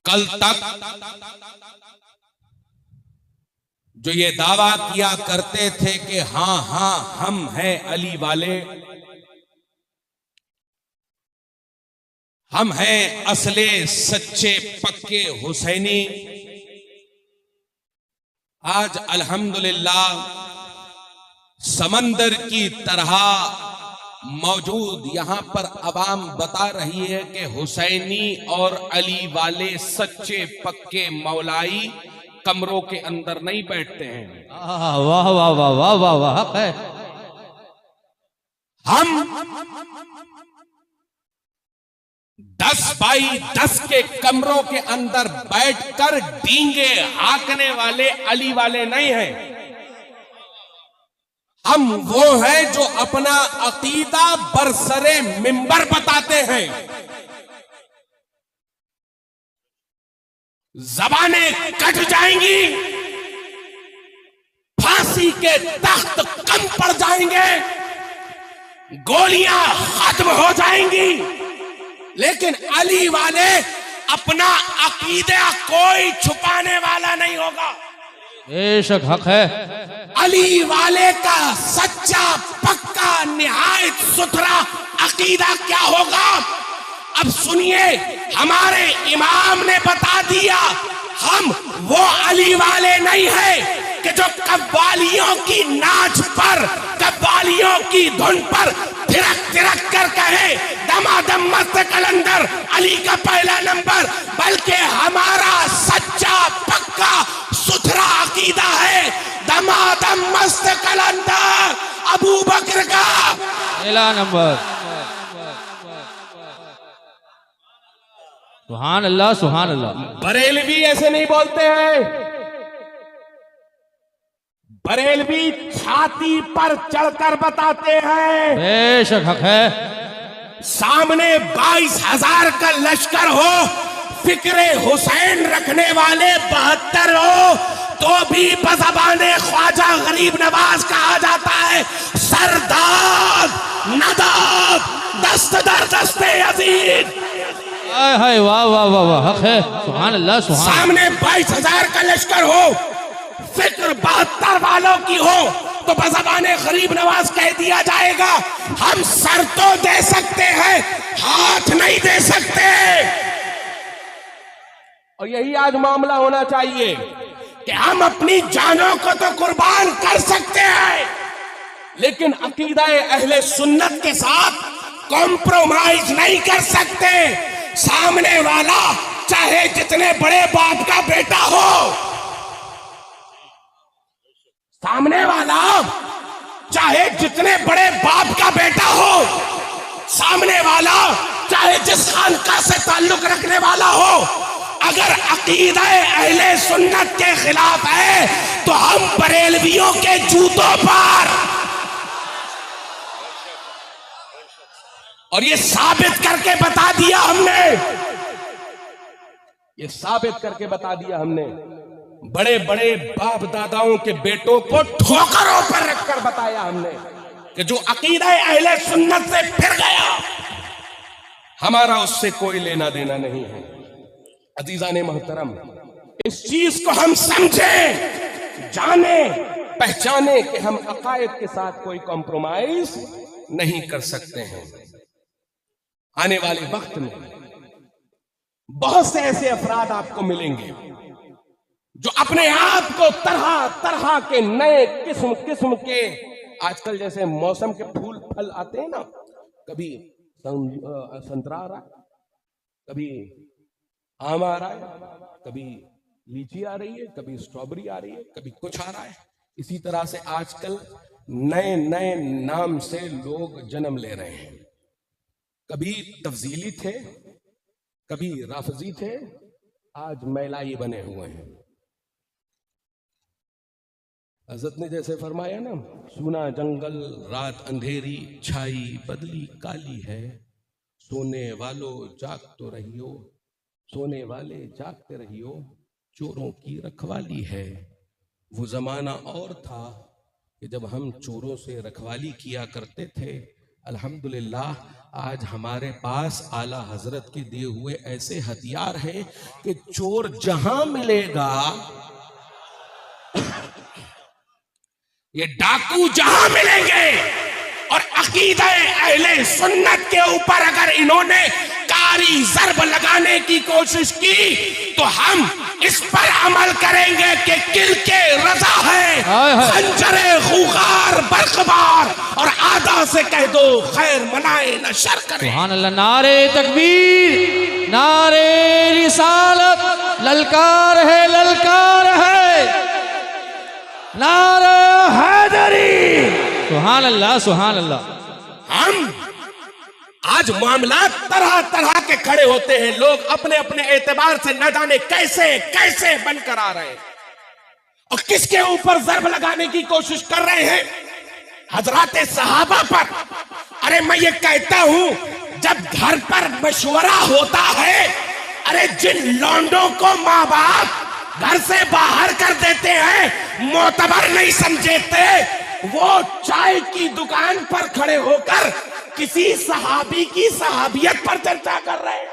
कल तक जो ये दावा किया करते थे कि हां हां हम हैं अली वाले, हम हैं असले सच्चे पक्के हुसैनी, आज अल्हम्दुलिल्लाह समंदर की तरह मौजूद यहां पर अवाम बता रही है कि हुसैनी और अली वाले सच्चे पक्के मौलाई कमरों के अंदर नहीं बैठते हैं। वाह वाह वाह वाह वाह वाह हक है। हम 10 बाई 10 के कमरों के अंदर बैठकर डींगे हाँकने वाले अली वाले नहीं हैं। हम वो हैं जो अपना अकीदा बरसरे मिंबर बताते हैं। जबानें कट जाएंगी, फांसी के तख्त कम पड़ जाएंगे, गोलियां खत्म हो जाएंगी, लेकिन अली वाले अपना अकीदा कोई छुपाने वाला नहीं होगा। बेशक हक है। अली वाले का सच्चा पक्का निहायत सुथरा अकीदा क्या होगा? अब सुनिए, हमारे इमाम ने बता दिया, हम वो अली वाले नहीं हैं कि जो कव्वालियों की नाच पर, कव्वालियों की धुन पर थिरक थिरक कर कहे दमादम मस्त कलंदर अली का पहला नंबर, बल्कि हमारा सच्चा पक्का सुथरा अकीदा है दमादम मस्त कलंदर अबू बकर का पहला नंबर। सुभान अल्लाह सुभान अल्लाह। बरेलवी ऐसे नहीं बोलते हैं। बरेलवी छाती पर चढ़कर बताते हैं। बेशक हक है। सामने 22,000 का लश्कर हो, फिक्रे हुसैन रखने वाले 72 हो, तो भी बज़बाने ख्वाजा गरीब नवाज कहा जाता है सरदार नदाब दस्त दर दस्ते यजीद। हाय वाह वाह वाह वाह हक है। सुभान अल्लाह सुभान। सामने 22,000 का लश्कर हो, फिक्र 72 वालों की हो, तो बज़बाने गरीब नवाज कह दिया जाएगा हम सर तो दे सकते हैं, हाथ नहीं दे सकते। और यही आज मामला होना चाहिए कि हम अपनी जानों को तो कुर्बान कर सकते हैं, लेकिन अकीदा अहले सुन्नत के साथ कॉम्प्रोमाइज नहीं कर सकते। सामने वाला चाहे जितने बड़े बाप का बेटा हो, सामने वाला चाहे जितने बड़े बाप का बेटा हो, सामने वाला चाहे जिस खानका से ताल्लुक रखने वाला हो, अगर अकीदा अहले सुन्नत के खिलाफ है तो हम बरेलवियों के जूतों पर, और ये साबित करके बता दिया हमने, ये साबित करके बता दिया हमने। बड़े बड़े बाप दादाओं के बेटों को ठोकरों पर रखकर बताया हमने कि जो अकीदा अहले सुन्नत से फिर गया, हमारा उससे कोई लेना देना नहीं है। अजीजाने मोहतरम, इस चीज को हम समझें, जाने, पहचाने कि हम अकायद के साथ कोई कॉम्प्रोमाइज नहीं कर सकते हैं। आने वाले वक्त में बहुत से ऐसे अफराद आपको मिलेंगे जो अपने आप को तरह तरह के नए किस्म किस्म के, आजकल जैसे मौसम के फूल फल आते हैं ना, कभी संतरा आ रहा है, कभी आम आ रहा है, कभी लीची आ रही है, कभी स्ट्रॉबेरी आ रही है, कभी कुछ आ रहा है। इसी तरह से आजकल नए नए नाम से लोग जन्म ले रहे हैं। कभी तफजीली थे, कभी राफजी थे, आज मैलाई बने हुए हैं। हज़रत ने जैसे फरमाया ना, सूना जंगल रात अंधेरी छाई बदली काली है, सोने वालों जाग तो रहियो, सोने वाले जागते रहियो, चोरों की रखवाली है। वो जमाना और था कि जब हम चोरों से रखवाली किया करते थे, अल्हम्दुलिल्लाह आज हमारे पास आला हजरत के दिए हुए ऐसे हथियार हैं कि चोर जहां मिलेगा, ये डाकू जहां मिलेंगे और अकीदा अहले सुन्नत के ऊपर अगर इन्होंने कारी ज़र्ब लगाने की कोशिश की तो हम इस पर अमल करेंगे कि किल के रजा है, खंजरे खूंखार बरकबार, और आदा से कह दो खैर मनाए न शर करे। सुभान अल्लाह। नारे तकबीर, नारे रिसालत, ललकार है, नारे हैदरी। सुभान अल्लाह, सुभान अल्लाह। हम आज मामला तरह तरह के खड़े होते हैं, लोग अपने अपने एतबार से न जाने कैसे कैसे बनकर आ रहे हैं और किसके ऊपर ज़र्ब लगाने की कोशिश कर रहे हैं, हजराते सहाबा पर। अरे मैं ये कहता हूं जब घर पर मशवरा होता है, अरे जिन लौंडों को माँ बाप घर से बाहर कर देते हैं, मोतबर नहीं समझते, वो चाय की दुकान पर खड़े होकर किसी सहाबी की सहाबियत पर चर्चा कर रहे हैं।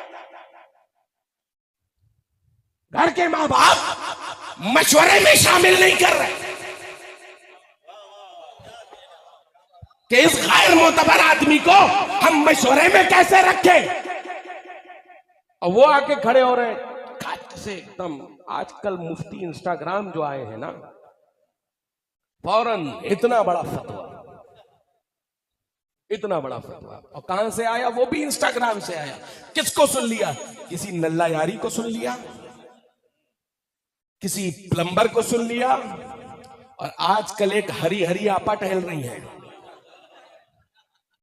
घर के माँ बाप मशवरे में शामिल नहीं कर रहे कि इस गैर मोतबर आदमी को हम मशवरे में कैसे रखें, और वो आके खड़े हो रहे हैं से एकदम। आजकल मुफ्ती इंस्टाग्राम जो आए हैं ना, फौरन इतना बड़ा फतवा, इतना बड़ा फतवा, और कहां से आया, वो भी इंस्टाग्राम से आया। किसको सुन लिया, किसी नल्ला यारी को सुन लिया, किसी प्लम्बर को सुन लिया, और आजकल एक हरी हरी आपा टहल रही है,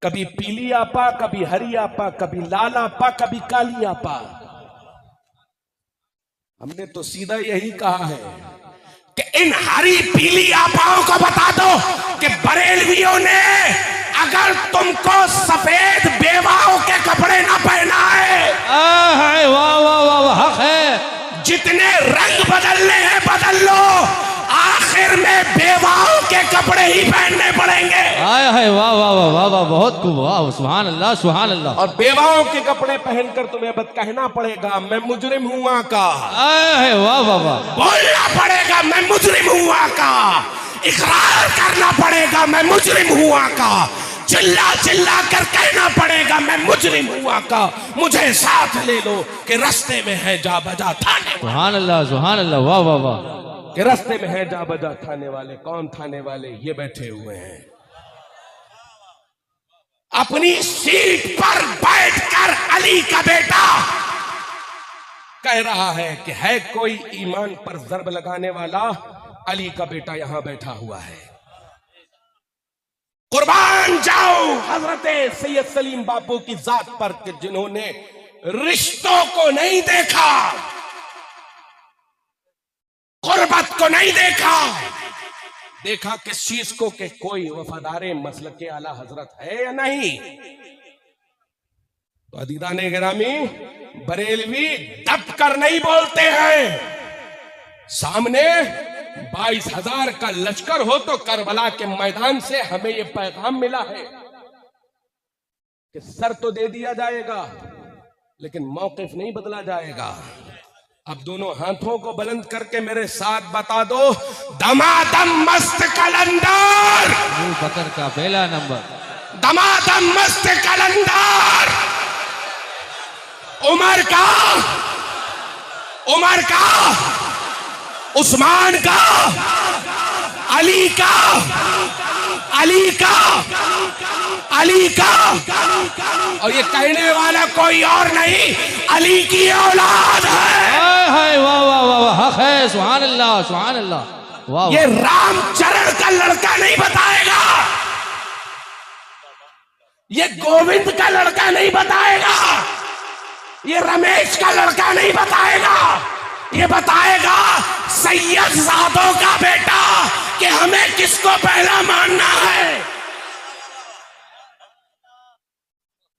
कभी पीली आपा, कभी हरी आपा, कभी लाल आपा, कभी काली आपा। हमने तो सीधा यही कहा है कि इन हरी पीली आपाओं को बता दो कि बरेलवियों ने अगर तुमको सफेद बेवाओं के कपड़े ना पहनाए, वाह वाह वाह, हक है, जितने रंग बदलने हैं बदल लो, आखिर में बेवाओं के कपड़े ही पहनने पड़ेंगे। वाह वाह वाह वाह वाह, बहुत खूब, वाह, सुभान अल्लाह, सुभान अल्लाह। और बेवाओं के कपड़े पहनकर तुम्हें बस कहना पड़ेगा मैं मुजरिम हूँ आका। वाह वाह वाह, बोलना पड़ेगा मैं मुजरिम हूँ आका, इकरार करना पड़ेगा मैं मुजरिम हूँ आका, चिल्ला चिल्ला कर कहना पड़ेगा मैं मुजरिम हूँ आका, मुझे साथ ले लो कि रास्ते में है जा बजा थाने। सुभान अल्लाह, सुभान अल्लाह, वाह वाह वाह। कि रास्ते में है जा बजा थाने वाले। कौन थाने वाले, ये बैठे हुए हैं अपनी सीट पर बैठकर। अली का बेटा कह रहा है कि है कोई ईमान पर ज़र्ब लगाने वाला, अली का बेटा यहां बैठा हुआ है। कुर्बान जाओ हजरत सैयद सलीम बापू की जात पर कि जिन्होंने रिश्तों को नहीं देखा, गुर्बत को नहीं देखा, देखा किस चीज को कि कोई वफादारे मसलक के आला हजरत है या नहीं। तो अदीदाने गिरामी, बरेलवी दब कर नहीं बोलते हैं। सामने 22,000 का लश्कर हो तो करबला के मैदान से हमें यह पैगाम मिला है कि सर तो दे दिया जाएगा लेकिन मौकिफ नहीं बदला जाएगा। अब दोनों हाथों को बुलंद करके मेरे साथ बता दो, दमादम मस्त कलंदर, बकर का पहला नंबर, दमादम मस्त कलंदर, उमर का, उमर का, उस्मान का, अली का, अली का, अली का, और ये कहने वाला कोई और नहीं, अली की औलाद है। वाह वाह वाह, हक है, सुभान अल्लाह, सुभान अल्लाह, वाह। ये रामचरण का लड़का नहीं बताएगा, ये गोविंद का लड़का नहीं बताएगा, ये रमेश का लड़का नहीं बताएगा, ये बताएगा सैयद ज़ादों का बेटा कि हमें किसको पहला मानना है।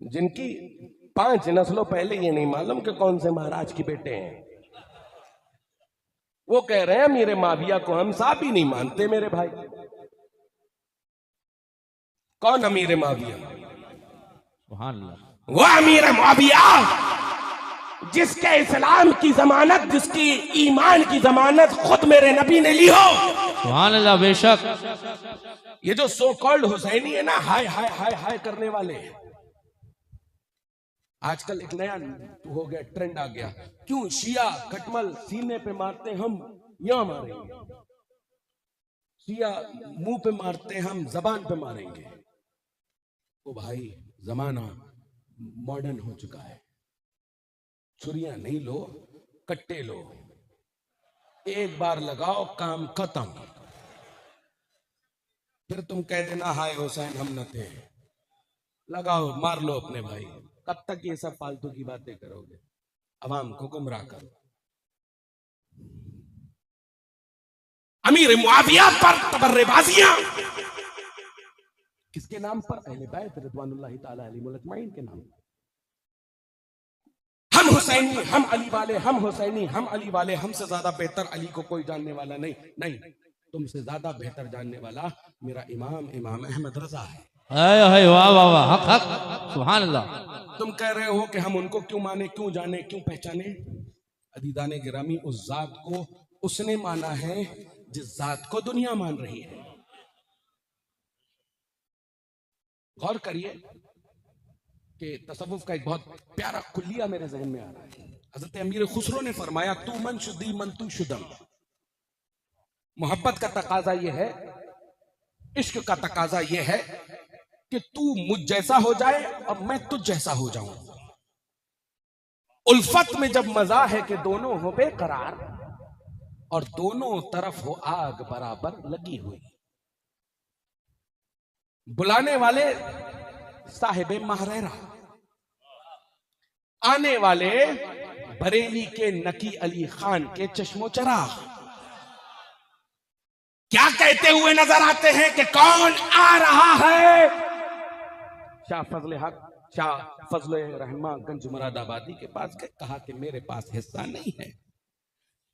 जिनकी 5 नस्लों पहले ये नहीं मालूम कि कौन से महाराज के बेटे हैं, वो कह रहे हैं मेरे माविया को हम साहब ही नहीं मानते। मेरे भाई, कौन अमीर माविया? सुभान अल्लाह। वो अमीर मुआविया जिसके इस्लाम की जमानत, जिसकी ईमान की जमानत खुद मेरे नबी ने ली हो। सुभान अल्लाह। बेशक ये जो सो कॉल्ड हुसैनी है ना, हाय हाय हाय हाय करने वाले, आजकल एक नया हो गया, ट्रेंड आ गया। क्यों शिया खटमल सीने पे मारते, हम यहां मारेंगे। शिया मुंह पे मारते, हम जबान पे मारेंगे। ओ भाई, जमाना मॉडर्न हो चुका है। छुरियां नहीं लो, कट्टे लो, एक बार लगाओ, काम खत्म। फिर तुम कह देना हाय हुसैन हम न थे। लगाओ, मार लो अपने भाई। कब तक ये सब फालतू की बातें करोगे? अवाम को गुमराह करो। अमीर मुआविया पर तबर्रेबाजियां किसके नाम पर? अहले बैत रिज़वानुल्लाह ताला अलैहिम अजमईन के नाम। हम हुसैनी, हम अली वाले, हम हुसैनी, हम अली वाले, हमसे ज्यादा बेहतर अली को कोई जानने वाला नहीं। नहीं, तुमसे ज्यादा बेहतर जानने वाला मेरा इमाम, इमाम अहमद रजा है। हाय वाह वाह वाह, हक हक, सुभान अल्लाह। तुम कह रहे हो कि हम उनको क्यों माने, क्यों जाने, क्यों पहचाने? अदीदाने गिरामी, उस जात को उसने माना है जिस जात को दुनिया मान रही है। गौर करिए कि तसव्वुफ का एक बहुत प्यारा कुल्लिया मेरे जहन में आ रहा है। हजरत अमीर खुसरो ने फरमाया, तू मन शुद्दी मन तू शुदम। मोहब्बत का तकाजा यह है, इश्क का तकाजा यह है कि तू मुझ जैसा हो जाए और मैं तुझ जैसा हो जाऊं। उल्फत में जब मजा है कि दोनों हो बेकरार और दोनों तरफ हो आग बराबर लगी हुई। बुलाने वाले साहिबे महरेरा, आने वाले बरेली के नकी अली खान के चश्मो चराग। क्या कहते हुए नजर आते हैं कि कौन आ रहा है? शाह फजल हक, शाह फजल रहमा गंज मुरादाबादी के पास गए, कहा कि मेरे पास हिस्सा नहीं है।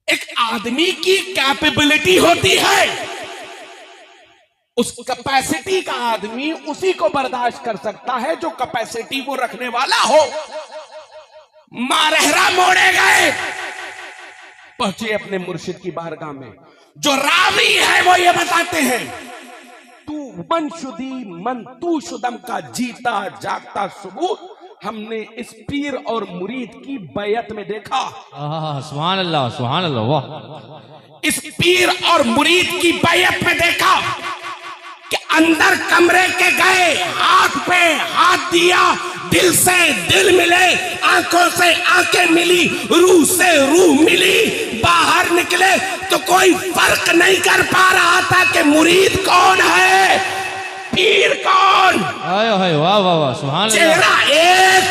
एक आदमी की कैपेबिलिटी होती है, उस कैपेसिटी का आदमी उसी को बर्दाश्त कर सकता है जो कैपेसिटी वो रखने वाला हो। मारहरा मोड़े गए, पहुंचे अपने मुर्शिद की बारगाह में। जो रावी है वो ये बताते हैं, तू मन शुदी मन तू शुदम का जीता जागता सबूत हमने इस पीर और मुरीद की बैयत में देखा। सुभान अल्लाह, सुभान अल्लाह, वाह। इस पीर और मुरीद की बैयत में देखा कि अंदर कमरे के गए, हाथ पे हाथ दिया, दिल से दिल मिले, आंखों से आंखें मिली, रूह से रूह मिली। बाहर निकले तो कोई फर्क नहीं कर पा रहा था कि मुरीद कौन है, पीर कौन। हाय वाह वाह वाह, सुभान अल्लाह। चेहरा एक,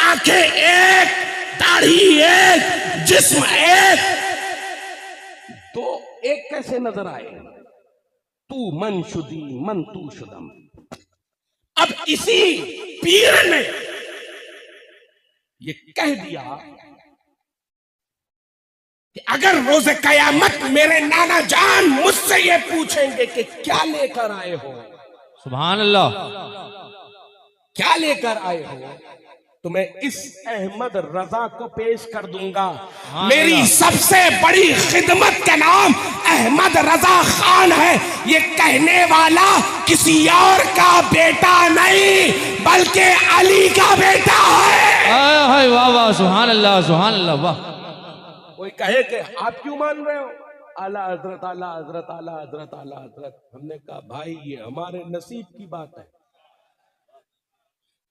आंखें एक, दाढ़ी एक, जिस्म एक, तो एक कैसे नजर आए? तू मन शुदी मन तू शुदम। अब इसी पीर ने ये कह दिया कि अगर रोज़े कयामत मेरे नाना जान मुझसे ये पूछेंगे कि क्या लेकर आए हो, सुभान अल्लाह, क्या लेकर आए हो, तो मैं इस अहमद रजा को पेश कर दूंगा। मेरी सबसे बड़ी खिदमत का नाम अहमद रजा खान है। ये कहने वाला किसी और का बेटा नहीं बल्कि अली का बेटा है। हाय वाह वाह, सुभान अल्लाह, सुभान अल्लाह, वाह। कोई कहे कि आप क्यों मान रहे हो? आला हजरत, आला हजरत, आला हजरत, आला हजरत। हमने कहा भाई ये हमारे नसीब की बात है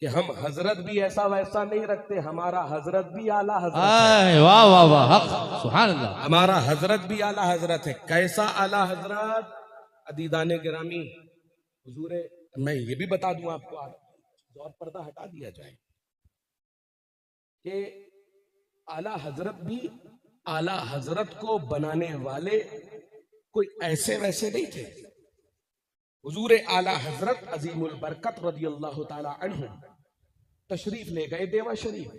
कि हम हजरत भी ऐसा वैसा नहीं रखते। हमारा हजरत भी आला हजरत है। वाह वाह वाह, हक, सुभान अल्लाह। हमारा हजरत भी आला हजरत है। कैसा आला हजरत? अदीदाने गिरामी हुजूर, मैं ये भी बता दूं आपको, और पर्दा हटा दिया जाए कि आला हजरत भी आला हजरत को बनाने वाले कोई ऐसे वैसे नहीं थे। हुजूर आला हजरत अजीमुल बरकत रदियल्लाहु ताला अन्हु तशरीफ ले गए देवा शरीफ।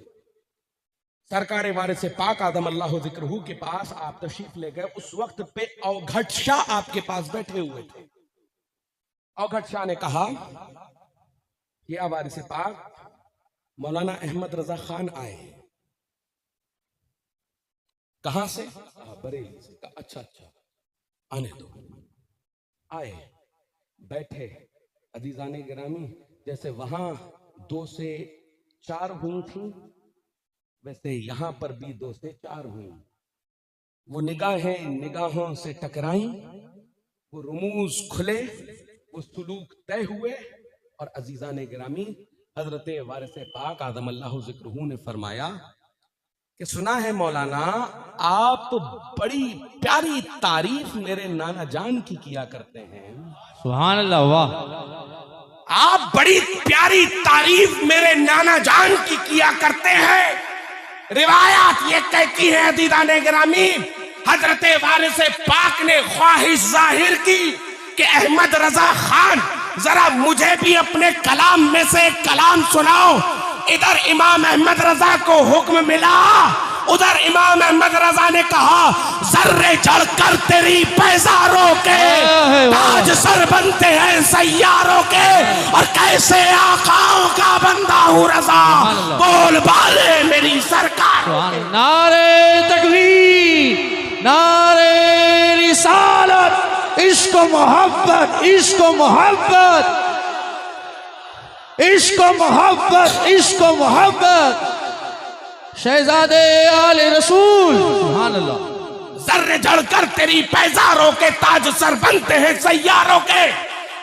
सरकार वारिस पाक आदम अल्लाह जिक्रुहु के पास आप तशरीफ ले गए। उस वक्त पे अवघट शाह आपके पास बैठे हुए थे। अवघट शाह ने कहा, क्या वारिस पाक मौलाना अहमद रजा खान आए। कहां से? बरेली से। अच्छा अच्छा, आने दो। आए, बैठे। अजीजाने गिरामी, जैसे वहां 2 से 4 हुई थी, वैसे यहां पर भी 2 से 4 हुई। वो निगाहें निगाहों से टकराई, वो रुमूज खुले, वो सुलूक तय हुए। और अजीजाने गिरामी, हजरत वारिस पाक आदम अल्लाह जिक्रुहू ने फरमाया कि सुना है मौलाना, आप बड़ी प्यारी तारीफ मेरे नाना जान की किया करते हैं। सुभान अल्लाह, वाह। आप बड़ी प्यारी तारीफ मेरे नाना जान की किया करते हैं। रिवायात ये कहती है अजीजाने गिरामी, हजरत वारिस पाक ने ख्वाहिश जाहिर की कि अहमद रजा खान, जरा मुझे भी अपने कलाम में से एक कलाम सुनाओ। इधर इमाम अहमद रजा को हुक्म मिला, उधर इमाम अहमद रजा ने कहा, जर्रे चढ़कर तेरी पैजारों के ताज सर बनते हैं सैयारों के, और कैसे आकाओं का बंदा हूँ रजा, बोल बाले मेरी सरकार। नारे तकबीर, नारे रिसालत, इश्क मोहब्बत, इश्क मोहब्बत, इश्क मोहब्बत, इश्क मोहब्बत, शहजादे आले रसूल। सुभान अल्लाह। जर्रे जड़कर तेरी पैजारों के ताज सर बनते हैं सैयारों के।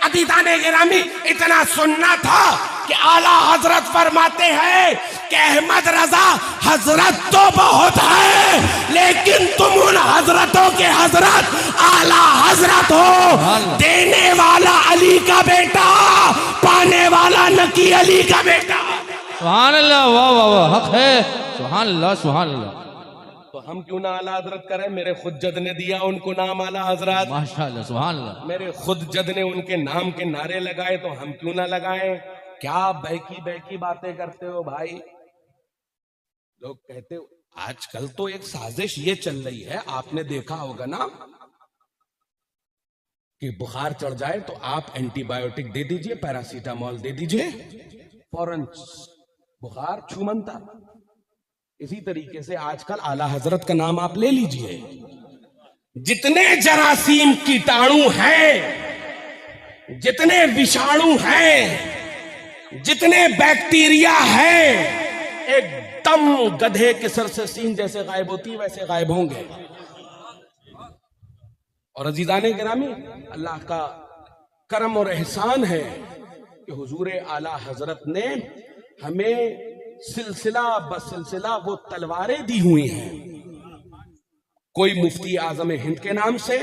अजीजाने गिरामी, इतना सुनना था कि आला हजरत फरमाते हैं कि अहमद रजा हजरत तो बहुत है, लेकिन तुम उन हजरतों के हजरत आला हजरत हो। देने वाला अली का बेटा, पाने वाला नकी अली का बेटा। सुभान अल्लाह, वाह वाह वाह, हक है। सुभान अल्लाह, सुभान अल्लाह। तो हम क्यों ना आला हजरत करें? मेरे खुद जद ने दिया उनको नाम आला हजरत। माशाअल्लाह, सुभान अल्लाह। मेरे खुद जद ने उनके नाम के नारे लगाए, तो हम क्यों ना लगाएं? क्या बहकी बहकी बातें करते हो भाई? लोग कहते हो, आजकल तो एक साजिश ये चल रही है, आपने देखा होगा ना, कि बुखार चढ़ जाए तो आप एंटीबायोटिक दे दीजिए, पैरासीटामोल दे दीजिए, फौरन बुखार छूमंता। इसी तरीके से आजकल आला हजरत का नाम आप ले लीजिए, जितने जरासीम कीटाणु हैं, जितने विषाणु हैं, जितने बैक्टीरिया हैं, एकदम गधे के सर से सींग जैसे गायब होती वैसे गायब होंगे। और अजीजाने गिरामी, अल्लाह का करम और एहसान है कि हुजूर आला हजरत ने हमें सिलसिला बसिलसिला वो तलवारें दी हुई हैं। कोई मुफ्ती आजम हिंद के नाम से,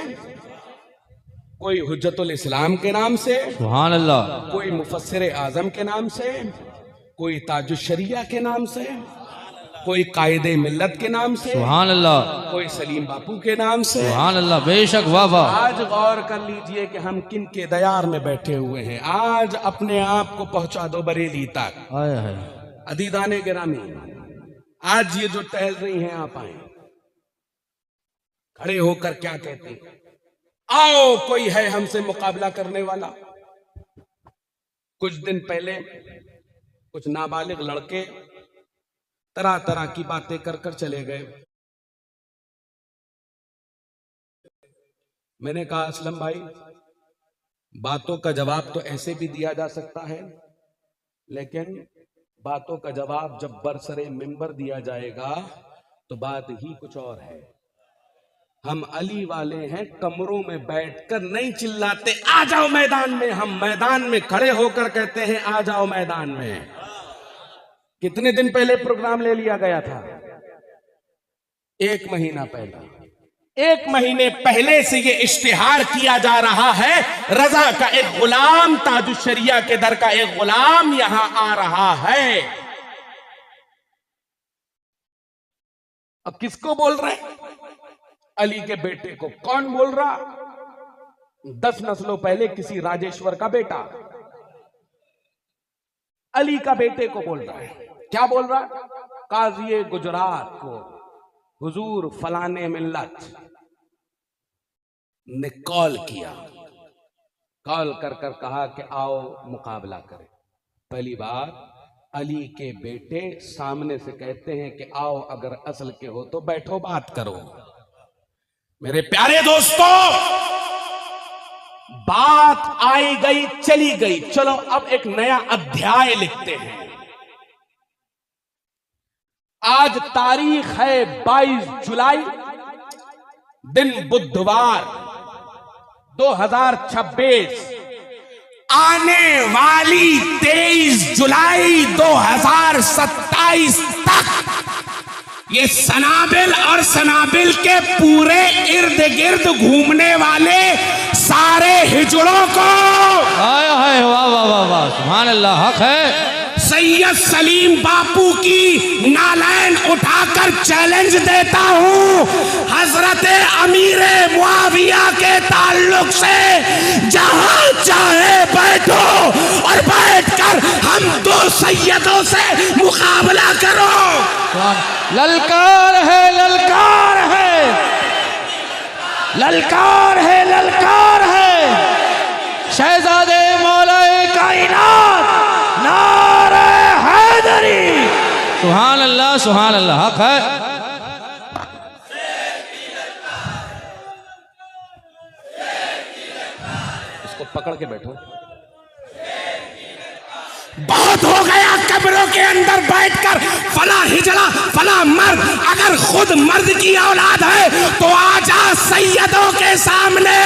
कोई हुज्जतुल इस्लाम के नाम से, सुभान अल्लाह, कोई मुफस्सिर आजम के नाम से, कोई ताजुश शरिया के नाम से, कोई कायदे मिल्लत के नाम से, सुभान अल्लाह, कोई सलीम बापू के नाम से। सुभान अल्लाह, बेशक, वाह वाह। आज गौर कर लीजिए कि हम किन के दयार में बैठे हुए हैं। आज अपने आप को पहुंचा दो बरेली तक। हाय हाय। अदीदाने गिरामी, आज ये जो टहल रही हैं, आप आए, खड़े होकर क्या कहते हैं? आओ, कोई है हमसे मुकाबला करने वाला। कुछ दिन पहले कुछ नाबालिग लड़के तरह तरह की बातें कर कर चले गए। मैंने कहा, असलम भाई, बातों का जवाब तो ऐसे भी दिया जा सकता है, लेकिन बातों का जवाब जब बरसरे मिंबर दिया जाएगा तो बात ही कुछ और है। हम अली वाले हैं, कमरों में बैठकर नहीं चिल्लाते आ जाओ मैदान में। हम मैदान में खड़े होकर कहते हैं आ जाओ मैदान में। कितने दिन पहले प्रोग्राम ले लिया गया था? 1 महीना पहले। 1 महीने पहले से ये इश्तिहार किया जा रहा है, रजा का एक गुलाम, ताजुश शरिया के दर का एक गुलाम यहां आ रहा है। अब किसको बोल रहे हैं? अली के बेटे को। कौन बोल रहा? 10 नस्लों पहले किसी राजेश्वर का बेटा अली का बेटे को बोल रहा है। क्या बोल रहा? काजी गुजरात को हुजूर फलाने मिल्लत ने कॉल किया, कॉल कर कर कहा कि आओ मुकाबला करें। पहली बार अली के बेटे सामने से कहते हैं कि आओ अगर असल के हो तो बैठो बात करो। मेरे प्यारे दोस्तों, बात आई गई चली गई, चलो अब एक नया अध्याय लिखते हैं। आज तारीख है 22 जुलाई, दिन बुधवार 2026। आने वाली 23 जुलाई 2027 तक ये सनाबिल और सनाबिल के पूरे इर्द गिर्द घूमने वाले सारे हिजड़ों को हाय हाय वाह वाह वाह वाह, सुभान अल्लाह, हक है। सैयद सलीम बापू की नालैन उठाकर चैलेंज देता हूं, हजरत अमीर मुआविया के ताल्लुक से जहां चाहे बैठो और बैठकर हम दो सैयदों से मुकाबला करो। ललकार है, ललकार है, ललकार है, ललकार है। शहजादे मौलाए कायनात नारे हैदरी, सुभान अल्लाह, सुभान अल्लाह, हक है। इसको पकड़ के बैठो। बहुत हो गया कब्रों के अंदर बैठकर फला हिजड़ा फला मर्द। अगर खुद मर्द की औलाद है तो आजा सैयदों के सामने,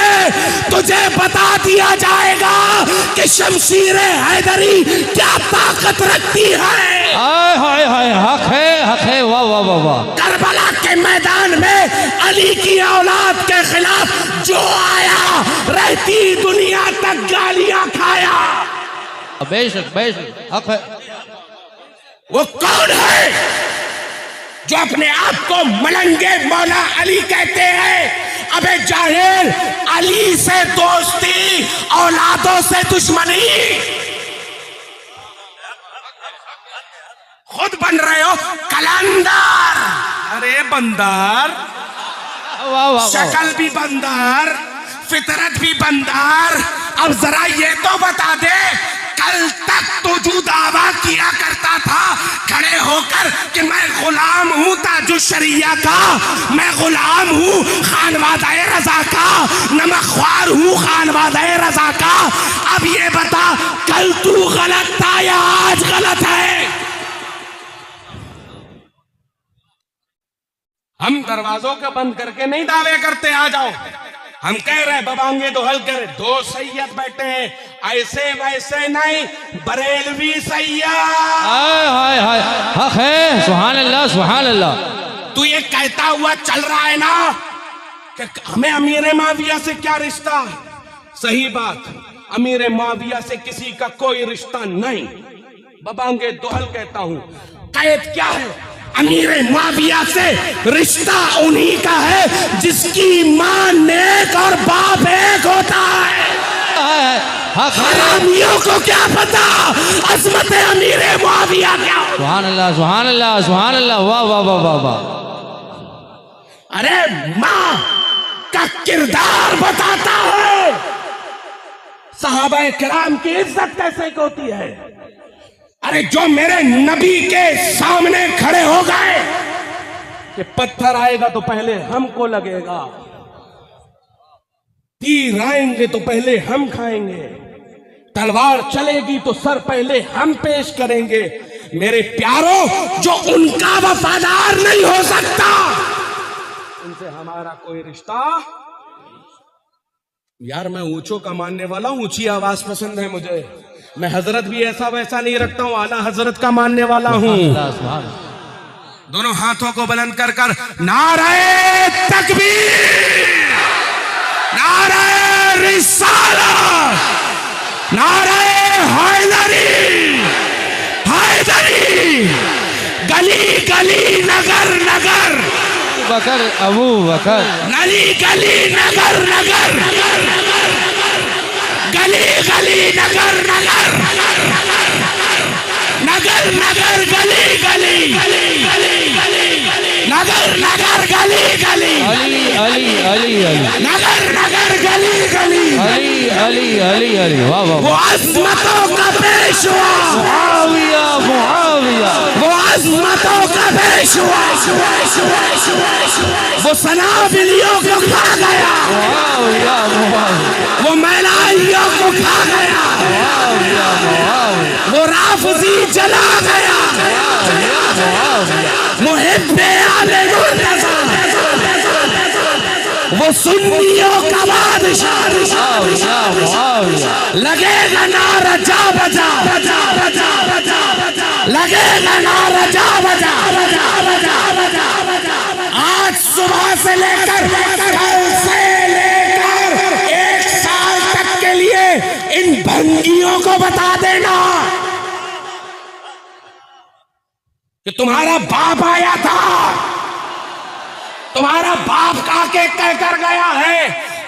तुझे बता दिया जाएगा कि शमशीर हैदरी क्या ताकत रखती है। हाय हाय हाय, हक है, वाह वाह वाह वाह। करबला के मैदान में अली की औलाद के खिलाफ जो आया, रहती दुनिया तक गालियां खाया। बेशक बेशक, हक है। वो कौन है जो अपने आप को मलंगे मौला अली कहते हैं? अबे जाहिल, अली से दोस्ती, औलादों से दुश्मनी। खुद बन रहे हो कलंदर। अरे बंदर, वाह वाह, शक्ल भी बंदर, फितरत भी बंदर। अब जरा ये तो बता दे, कल तक तो जो दावा किया करता था खड़े होकर कि मैं गुलाम हूं ताजुशरिया का, मैं गुलाम हूं खानवादाए रजा का, नमकख्वार हूं खानवादाए रजा का, अब ये बता कल तू गलत था या आज गलत है? हम दरवाजों को बंद करके नहीं दावे करते आ जाओ, हम कह रहे हैं बबांगे तो हल करे। दो सैयद बैठे हैं, ऐसे वैसे नहीं, बरेलवी सैयद। हाय हाय हाय, हक है, सुभान अल्लाह, सुभान अल्लाह। तू ये कहता हुआ चल रहा है ना कि हमें अमीर मुआविया से क्या रिश्ता? सही बात, अमीर मुआविया से किसी का कोई रिश्ता नहीं। बबांगे दोहल कहता हूं, कैद क्या है? अमीर मुआविया से रिश्ता उन्हीं का है जिसकी मां नेक और बाप एक होता है। हरामियों को क्या पता अजमत अमीर मुआविया क्या? सुभान अल्लाह, सुभान अल्लाह, सुभान अल्लाह, वाह वाह वाह वाह वाह। अरे मां का किरदार बताता है, सहाबा किराम की इज्जत कैसे होती है। अरे जो मेरे नबी के सामने खड़े हो गए कि पत्थर आएगा तो पहले हमको लगेगा, तीर आएंगे तो पहले हम खाएंगे, तलवार चलेगी तो सर पहले हम पेश करेंगे। मेरे प्यारों, जो उनका वफादार नहीं हो सकता उनसे हमारा कोई रिश्ता। यार मैं ऊंचों का मानने वाला हूं, ऊंची आवाज पसंद है मुझे। मैं हजरत भी ऐसा वैसा नहीं रखता हूं, आला हजरत का मानने वाला हूं। दोनों हाथों को बुलंद कर कर नारे तकबीर, नारे रिसालत, नारे हैदरी, हैदरी। गली गली नगर नगर, बकर अबू बकर, गली गली नगर नगर, गली गली नगर नगर, नगर नगर गली गली, नगर नगर गली गली, अली अली अली अली, नगर नगर गली गली, अली अली अली अली वाह वाह वो अज़मतों का पेशवा, मुआविया मुआविया वो अज़मतों का पेशवा, वो सनाबिलियों को खा गया, मुआविया मुआविया वो मैलाइयों को खा गया, मुआविया मुआविया वो राफजी जला गया, मुहिब्बे आले मुर्तज़ा, वो सुन्नियों का बादशाह। मुआविया मुआविया लगेगा नारा जा बजा, लगेगा नारा जा बजा। आज सुबह से लेकर कल से लेकर 1 साल तक के लिए इन भंगियों को बता देना कि तुम्हारा बाप आया था, तुम्हारा बाप काके कह कर गया है,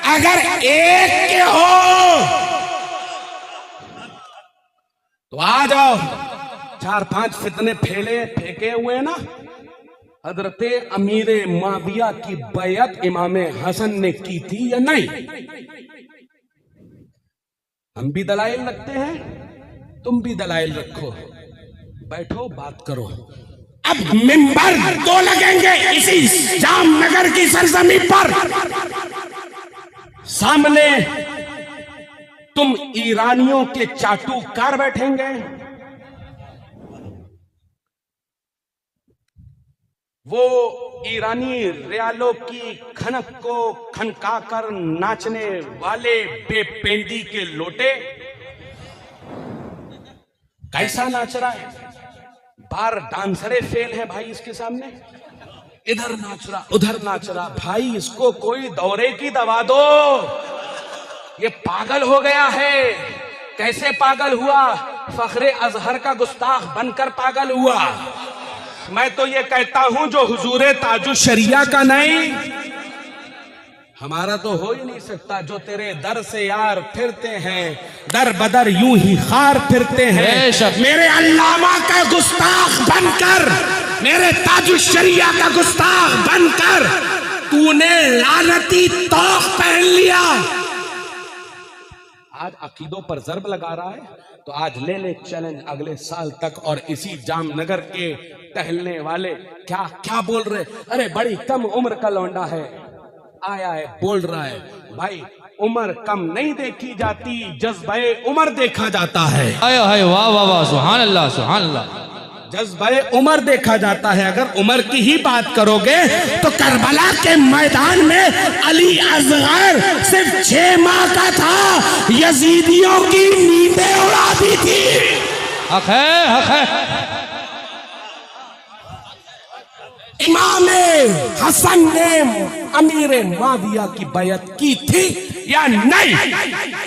अगर एक के हो तो आ जाओ। 4-5 फितने फेंके हुए ना, हजरते अमीर मुआविया की बैयत इमाम हसन ने की थी या नहीं? हम भी दलाइल रखते हैं, तुम भी दलाइल रखो, बैठो बात करो। अब मिंबर 2 लगेंगे इसी जामनगर की सरजमी पर, सामने तुम ईरानियों के चाटुकार बैठेंगे, वो ईरानी रियालों की खनक को खनकाकर नाचने वाले बेपेंदी के लोटे। कैसा नाच रहा है, बार डांसरे फेल है भाई इसके सामने, इधर नाच रहा उधर नाच रहा। भाई इसको कोई दौरे की दवा दो, ये पागल हो गया है। कैसे पागल हुआ? फखरे अजहर का गुस्ताख बनकर पागल हुआ। मैं तो ये कहता हूं जो हुजूरे ताजु शरिया का नहीं, हमारा तो हो ही नहीं सकता। जो तेरे दर से यार फिरते हैं, दर बदर यूं ही खार फिरते हैं। मेरे अल्लामा का गुस्ताख बनकर, मेरे ताजु शरिया का गुस्ताख बनकर तूने लानती तौक पहन लिया। आज अकीदों पर ज़र्ब लगा रहा है, तो आज ले ले चैलेंज अगले साल तक। और इसी जामनगर के टहलने वाले क्या क्या बोल रहे, अरे बड़ी कम उम्र का लौंडा है, आया है बोल रहा है। भाई उम्र कम नहीं देखी जाती, जज्बे उम्र देखा जाता है। हाय वाह वाह वाह सुभान अल्लाह सुभान अल्लाह। जज्बे उम्र देखा जाता है। अगर उम्र की ही बात करोगे तो करबला के मैदान में अली असगर सिर्फ 6 माह का था, यजीदियों की नींदें उड़ा दी थी। हक है इमाम हसन ने अमीर मुआविया की बैयत की थी या नहीं?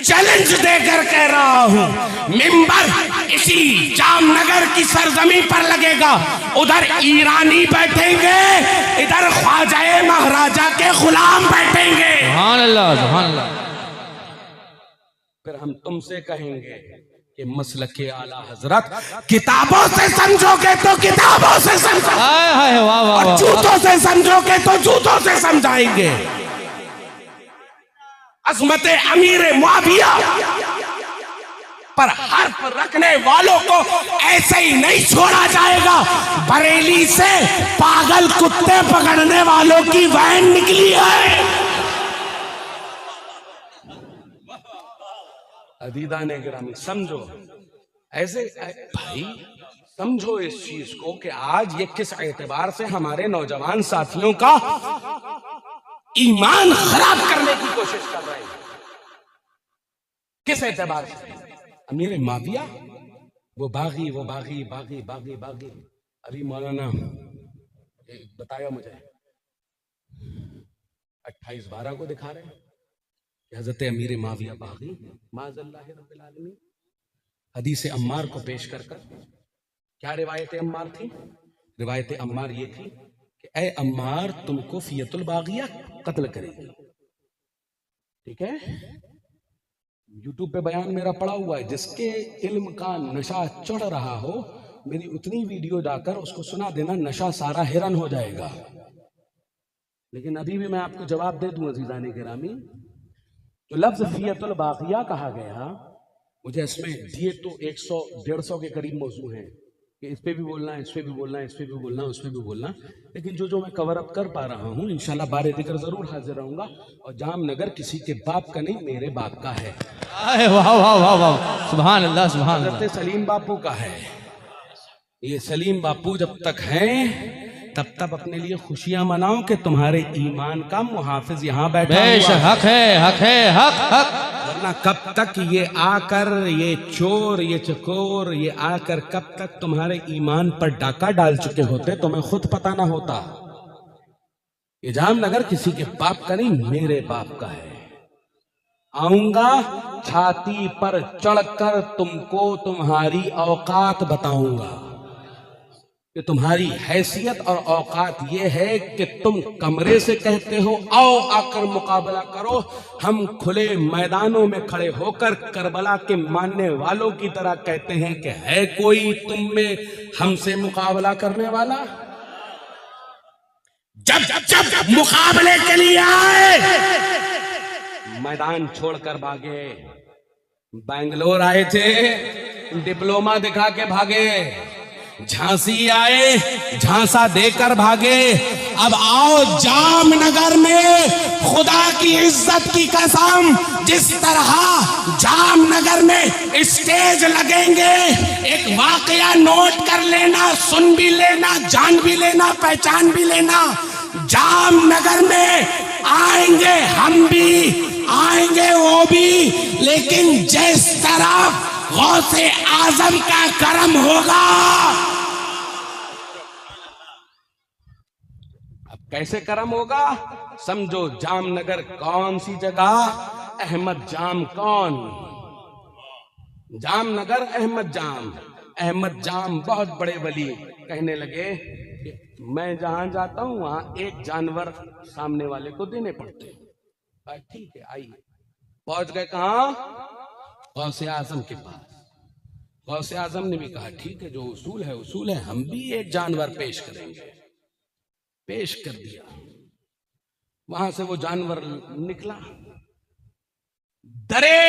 चैलेंज देकर कह रहा हूं, मिंबर इसी जामनगर की सरजमी पर लगेगा। उधर ईरानी बैठेंगे, इधर ख्वाजा महाराजा के गुलाम बैठेंगे। सुभान अल्लाह सुभान अल्लाह। फिर हम तुमसे कहेंगे कि मसलके आला हजरत किताबों से समझोगे तो किताबों से समझो, हाय वाह वाह और जूतों से समझोगे तो जूतों से समझाएंगे। अज़मत अमीर मुआविया पर हर्फ रखने वालों को ऐसे ही नहीं छोड़ा जाएगा। बरेली से पागल कुत्ते पकड़ने वालों की वैन निकली है। अदीदा ने गिरामी समझो, ऐसे भाई समझो इस चीज को कि आज ये किस एतबार से हमारे नौजवान साथियों का ईमान खराब करने की कोशिश कर रहे हैं। किस एतबार से? अमीर मुआविया वो बागी बागी बागी बागी बागी। अभी मौलाना बताया मुझे 28/12 को दिखा रहे हैं हज़रत अमीर मुआविया बागी माज़ल्लाह रब्बिल आलमीन। हदीस अम्मार को पेश कर क्या रिवायत अम्मार थी? रिवायत अम्मार ये थी कि ए अम्मार तुमको फियतुल बागिया कत्ल करेगी। ठीक है, यूट्यूब पे बयान मेरा पड़ा हुआ है। जिसके इल्म का नशा चढ़ रहा हो, मेरी उतनी वीडियो जाकर उसको सुना देना, नशा सारा हिरन हो जाएगा। लेकिन अभी भी मैं आपको जवाब दे दूं अजीजाने गिरामी तो लफ्ज फियतुल बाकिया कहा गया, मुझे इसमें दिए तो 100-150 के करीब मौजू हैं कि इस पे भी बोलना है, इस पे भी बोलना है, इस पे भी बोलना है, उस पे भी बोलना, लेकिन जो मैं कवर अप कर पा रहा हूँ इंशाल्लाह बारे जिक्र जरूर हाजिर रहूंगा। और जामनगर किसी के बाप का नहीं, मेरे बाप का है। अरे वाह वाह वाह वाह, सुभान अल्लाह सुभान अल्लाह। हज़रत सलीम बापू का है। ये सलीम बापू जब तक हैं तब अपने लिए खुशियां मनाओ कि तुम्हारे ईमान का मुहाफिज यहाँ बैठा हुआ है। हक है, हक है, हक हक। वरना कब तक ये आकर, ये चोर, ये चकोर, ये आकर कब तक तुम्हारे ईमान पर डाका डाल चुके होते, तुम्हें खुद पता ना होता। ये जामनगर किसी के बाप का नहीं, मेरे बाप का है। आऊंगा छाती पर चढ़कर तुमको तुम्हारी औकात बताऊंगा कि तुम्हारी हैसियत और औकात ये है कि तुम कमरे से कहते हो आओ आकर मुकाबला करो, हम खुले मैदानों में खड़े होकर करबला के मानने वालों की तरह कहते हैं कि है कोई तुम में हमसे मुकाबला करने वाला। जब जब जब मुकाबले के लिए आए मैदान छोड़कर भागे। बेंगलोर आए थे, डिप्लोमा दिखा के भागे। झांसी आए, झांसा देकर भागे। अब आओ जामनगर में, खुदा की इज्जत की कसम, जिस तरह जामनगर में स्टेज लगेंगे, एक वाकया नोट कर लेना, सुन भी लेना, जान भी लेना, पहचान भी लेना। जामनगर में आएंगे हम भी, आएंगे वो भी, लेकिन जिस तरफ गौसे आजम का करम होगा। अब कैसे करम होगा समझो। जामनगर कौन सी जगह, अहमद जाम कौन, जामनगर अहमद जाम। अहमद जाम बहुत बड़े वली कहने लगे कि मैं जहां जाता हूं वहां एक जानवर सामने वाले को देने पड़ते हैं। ठीक है आइए। पहुंच गए कहां, गौसे आजम के पास। गौसे आजम ने भी कहा ठीक है, जो उसूल है उसूल है, हम भी एक जानवर पेश करेंगे। पेश कर दिया। वहां से वो जानवर निकला। दरे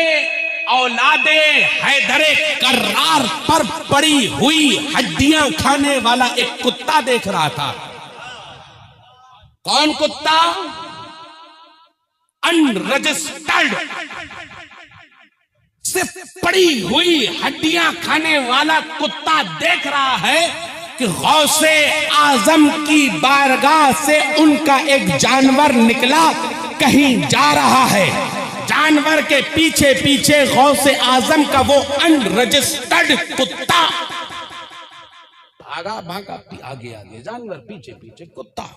औलादे हैदरे कर्रार पर पड़ी हुई हड्डियां खाने वाला एक कुत्ता देख रहा था। कौन कुत्ता? अनरजिस्टर्ड, सिर्फ पड़ी हुई हड्डियां खाने वाला कुत्ता देख रहा है कि गौसे आजम की बारगाह से उनका एक जानवर निकला, कहीं जा रहा है। जानवर के पीछे पीछे गौसे आजम का वो अनरजिस्टर्ड कुत्ता भागा भागा, आगे आगे जानवर, पीछे पीछे कुत्ता।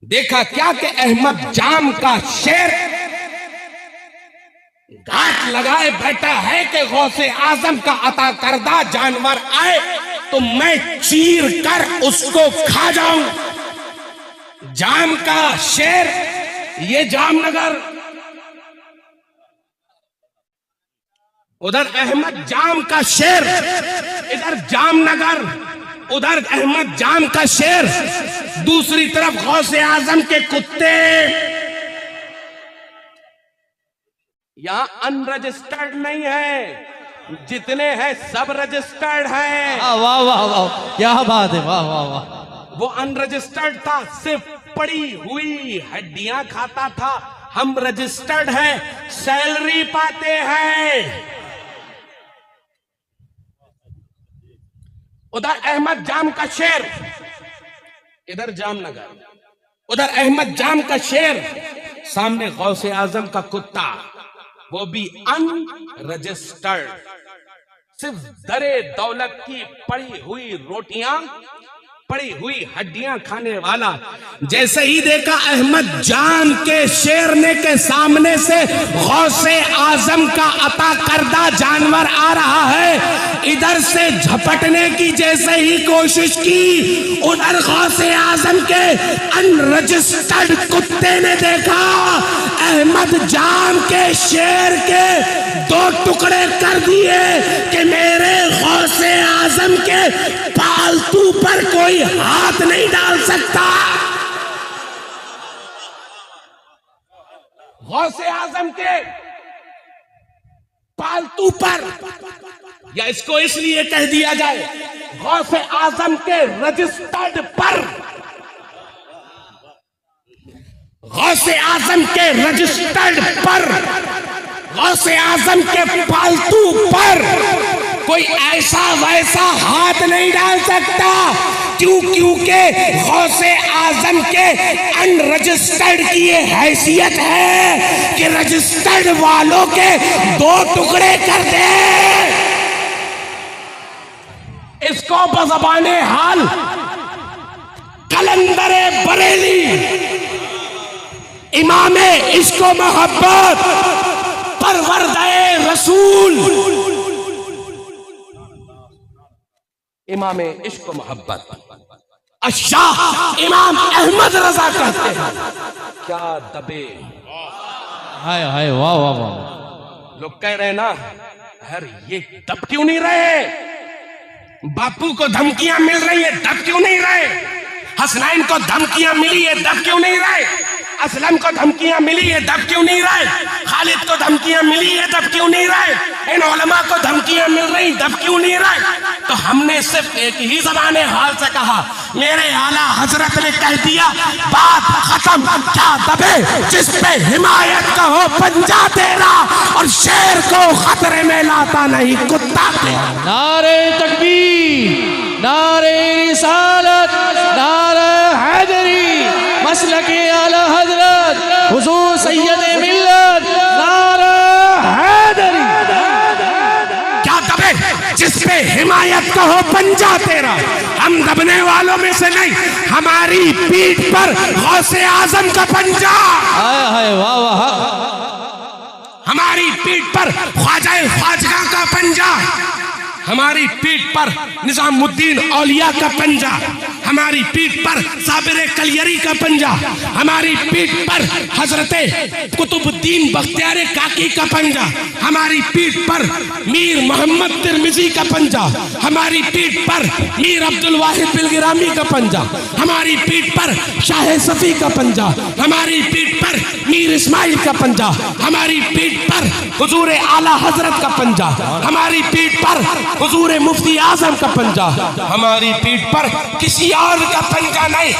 देखा क्या कि अहमद जाम का शेर घाट लगाए बैठा है कि गौसे आजम का अता करदा जानवर आए तो मैं चीर कर उसको खा जाऊं। जाम का शेर, ये जामनगर, उधर अहमद जाम का शेर, इधर जामनगर, उधर अहमद जाम का शेर, दूसरी तरफ गौसे आजम के कुत्ते। यहां अनरजिस्टर्ड नहीं है, जितने हैं सब रजिस्टर्ड हैं। वाह वाह वाह, क्या बात है, वाह वाह वाह। वो अनरजिस्टर्ड था, सिर्फ पड़ी हुई हड्डियां खाता था। हम रजिस्टर्ड हैं, सैलरी पाते हैं। उधर अहमद जाम का शेर, इधर जामनगर, उधर अहमद जाम का शेर, सामने गौसे आजम का कुत्ता, वो भी अनरजिस्टर्ड, सिर्फ दरे दौलत की पड़ी हुई रोटियां, पड़ी हुई हड्डियां खाने वाला। जैसे ही देखा अहमद जाम के शेरने के सामने से गौसे आजम का अता करदा जानवर आ रहा है, इधर से झपटने की जैसे ही कोशिश की, उधर गौसे आजम के अनरजिस्टर्ड कुत्ते ने देखा अहमद जाम के शेर के दो टुकड़े कर दिए कि मेरे गौसे आजम के पालतू पर कोई हाथ नहीं डाल सकता। गौसे आजम के पालतू पर, या इसको इसलिए कह दिया जाए गौसे आजम के रजिस्टर्ड पर, गौसे आजम के रजिस्टर्ड पर, गौसे आजम के पालतू पर कोई ऐसा वैसा हाथ नहीं डाल सकता। क्योंकि गौसे आजम के अनरजिस्टर्ड की ये हैसियत है कि रजिस्टर्ड वालों के दो टुकड़े कर दे। इसको बज़बाने हाल कलंदरे बरेली इमामे इश्को मोहब्बत परवरदे रसूल इमाम इश्क मोहब्बत अशाह इमाम अहमद रजा कहते हैं। क्या दबे, हाय हाय, वाह वाह वाह। लोग कह रहे ना, अरे ये दब क्यों नहीं रहे? बापू को धमकियां मिल रही है, दब क्यों नहीं रहे? हसनैन को धमकियां मिली है, दब क्यों नहीं रहे? असलम को धमकियां मिली है, दब क्यों नहीं रहे? खालिद को धमकियां मिली है, दब क्यों नहीं रहे? इन उलमा को धमकियां मिल रही, दब क्यों नहीं रहे? तो हमने सिर्फ एक ही ज़बाने हाल से कहा, मेरे आला हजरत ने कह दिया, बात खत्म। क्या दबे जिस पे हिमायत का हो पंजा तेरा, और शेर को खतरे में लाता नहीं कुत्ता तेरा। नारे तकबीर, नारे रिसालत, नारे हैदरी, मसलके आला हजरत हुजूर सैयद मिल्लत, नारे हैदरी। क्या दबे जिस पे हिमायत का हो पंजा तेरा। हम दबने वालों में से नहीं, हमारी पीठ पर गौसे आजम का पंजा, हाय हाय, वाह वाह। हमारी पीठ पर ख्वाजा ख्वाजा का पंजा, हमारी पीठ पर निजामुद्दीन औलिया का पंजा, हमारी पीठ पर साबिर कलियरी का पंजा, हमारी पीठ पर हजरते कुतुबुद्दीन बख्तियार काकी का पंजा, हमारी पीठ पर मीर मोहम्मद तिरमिजी का पंजा, हमारी पीठ पर मीर अब्दुल वाहिद बिलगिरामी का पंजा, हमारी पीठ पर शाह सफी का पंजा, हमारी पीठ पर मीर इस्माइल का पंजा, हमारी पीठ पर हुजूर आला हजरत का पंजा, हमारी पीठ पर हुजूर मुफ्ती आजम का पंजा, हमारी पीठ पर किसी और का पंजा नहीं,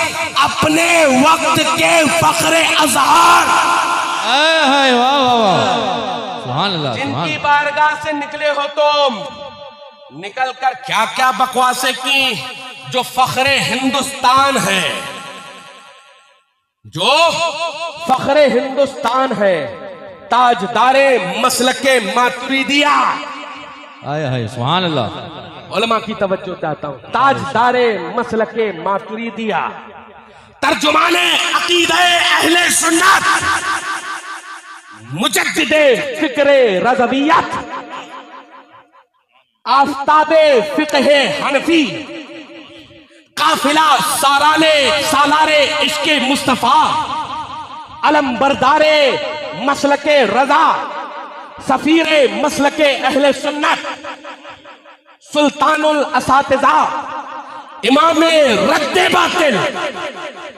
अपने वक्त के फखरे अजहार, हाय वाह वाह वाह, सुभान अल्लाह। जिनकी बारगाह से निकले हो तुम, निकल कर क्या क्या बकवासें की, जो फखरे हिंदुस्तान है, जो फखरे हिंदुस्तान है, ताजदारे मसलके मातुरीदिया। हाय हाय, सुभान अल्लाह। उलमा की तवज्जो चाहता हूं, ताजदारे मसलके मातुरीदिया, तर्जुमाने अकीदे अहले सुन्नत, मुजद्दिदे फिक्रे रज़वियत, आफताबे फिक्हे हनफी, काफिला सालारे इश्के मुस्तफा, अलम बरदारे मसलके रजा, सफीरे मसलके अहले सुन्नत, सुल्तानुल असातिज़ा, इमामे रद्दे बातिल,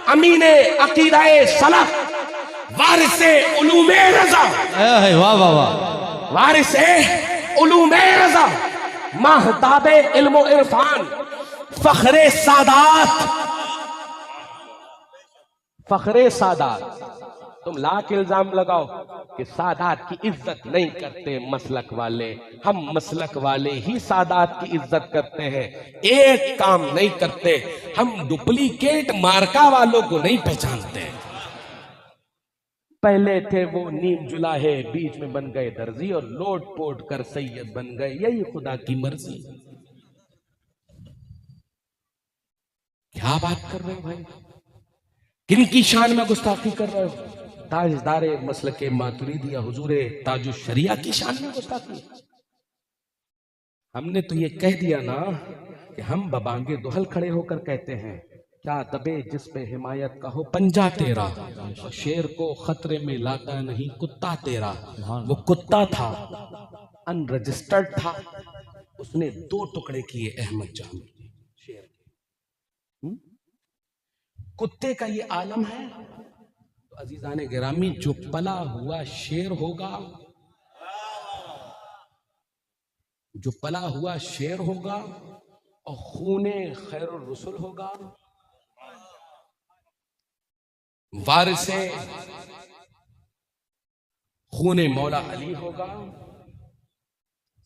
अमीने अकीदाए सलफ, वारिसे उलूमे रजा, वाह वाह वाह, वारिसे उलूमे रजा, महताबे इल्मो इरफान, फखरे सादात, फखरे सादात। तुम लाख इल्जाम लगाओ कि सादात की इज्जत नहीं करते मसलक वाले, हम मसलक वाले ही सादात की इज्जत करते हैं। एक काम नहीं करते, हम डुप्लीकेट मार्का वालों को नहीं पहचानते। पहले थे वो नीम जुलाहे, बीच में बन गए दर्जी, और लोट पोट कर सैयद बन गए, यही खुदा की मर्जी। क्या बात कर रहे हो भाई, किनकी शान में गुस्ताखी कर रहे हो? ताजदारे मसलके मातुरीदिया हुजूरे ताजुश शरिया की शान में गुस्ताखी। हमने तो ये कह दिया ना कि हम बबांगे दुहल खड़े होकर कहते हैं, क्या दबे जिस पे हिमायत का हो पंजा तेरा, और शेर को खतरे में लाता नहीं कुत्ता तेरा। वो कुत्ता था, अनरजिस्टर्ड था, उसने दो टुकड़े किए अहमद जान शेर के। कुत्ते का ये आलम है, तो अजीजान गिरामी, जो पला हुआ शेर होगा, जो पला हुआ शेर होगा और खूने खैरुर रसूल होगा, वारिसे खूने मौला अली होगा,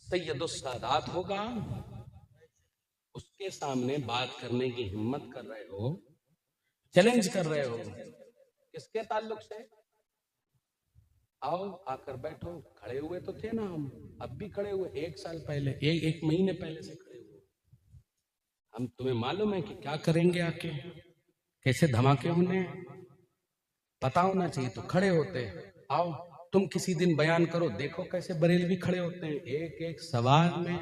सैयदुस सादात होगा, उसके सामने बात करने की हिम्मत कर रहे हो, चैलेंज कर रहे हो, किसके ताल्लुक से? आओ आकर बैठो। खड़े हुए तो थे ना हम, अब भी खड़े हुए, एक साल पहले, एक महीने पहले से खड़े हुए। हम, तुम्हें मालूम है कि क्या करेंगे आके, कैसे धमाके होने हैं, पता होना चाहिए तो खड़े होते। आओ तुम किसी दिन बयान करो, देखो कैसे बरेलवी खड़े होते हैं, एक एक सवाल में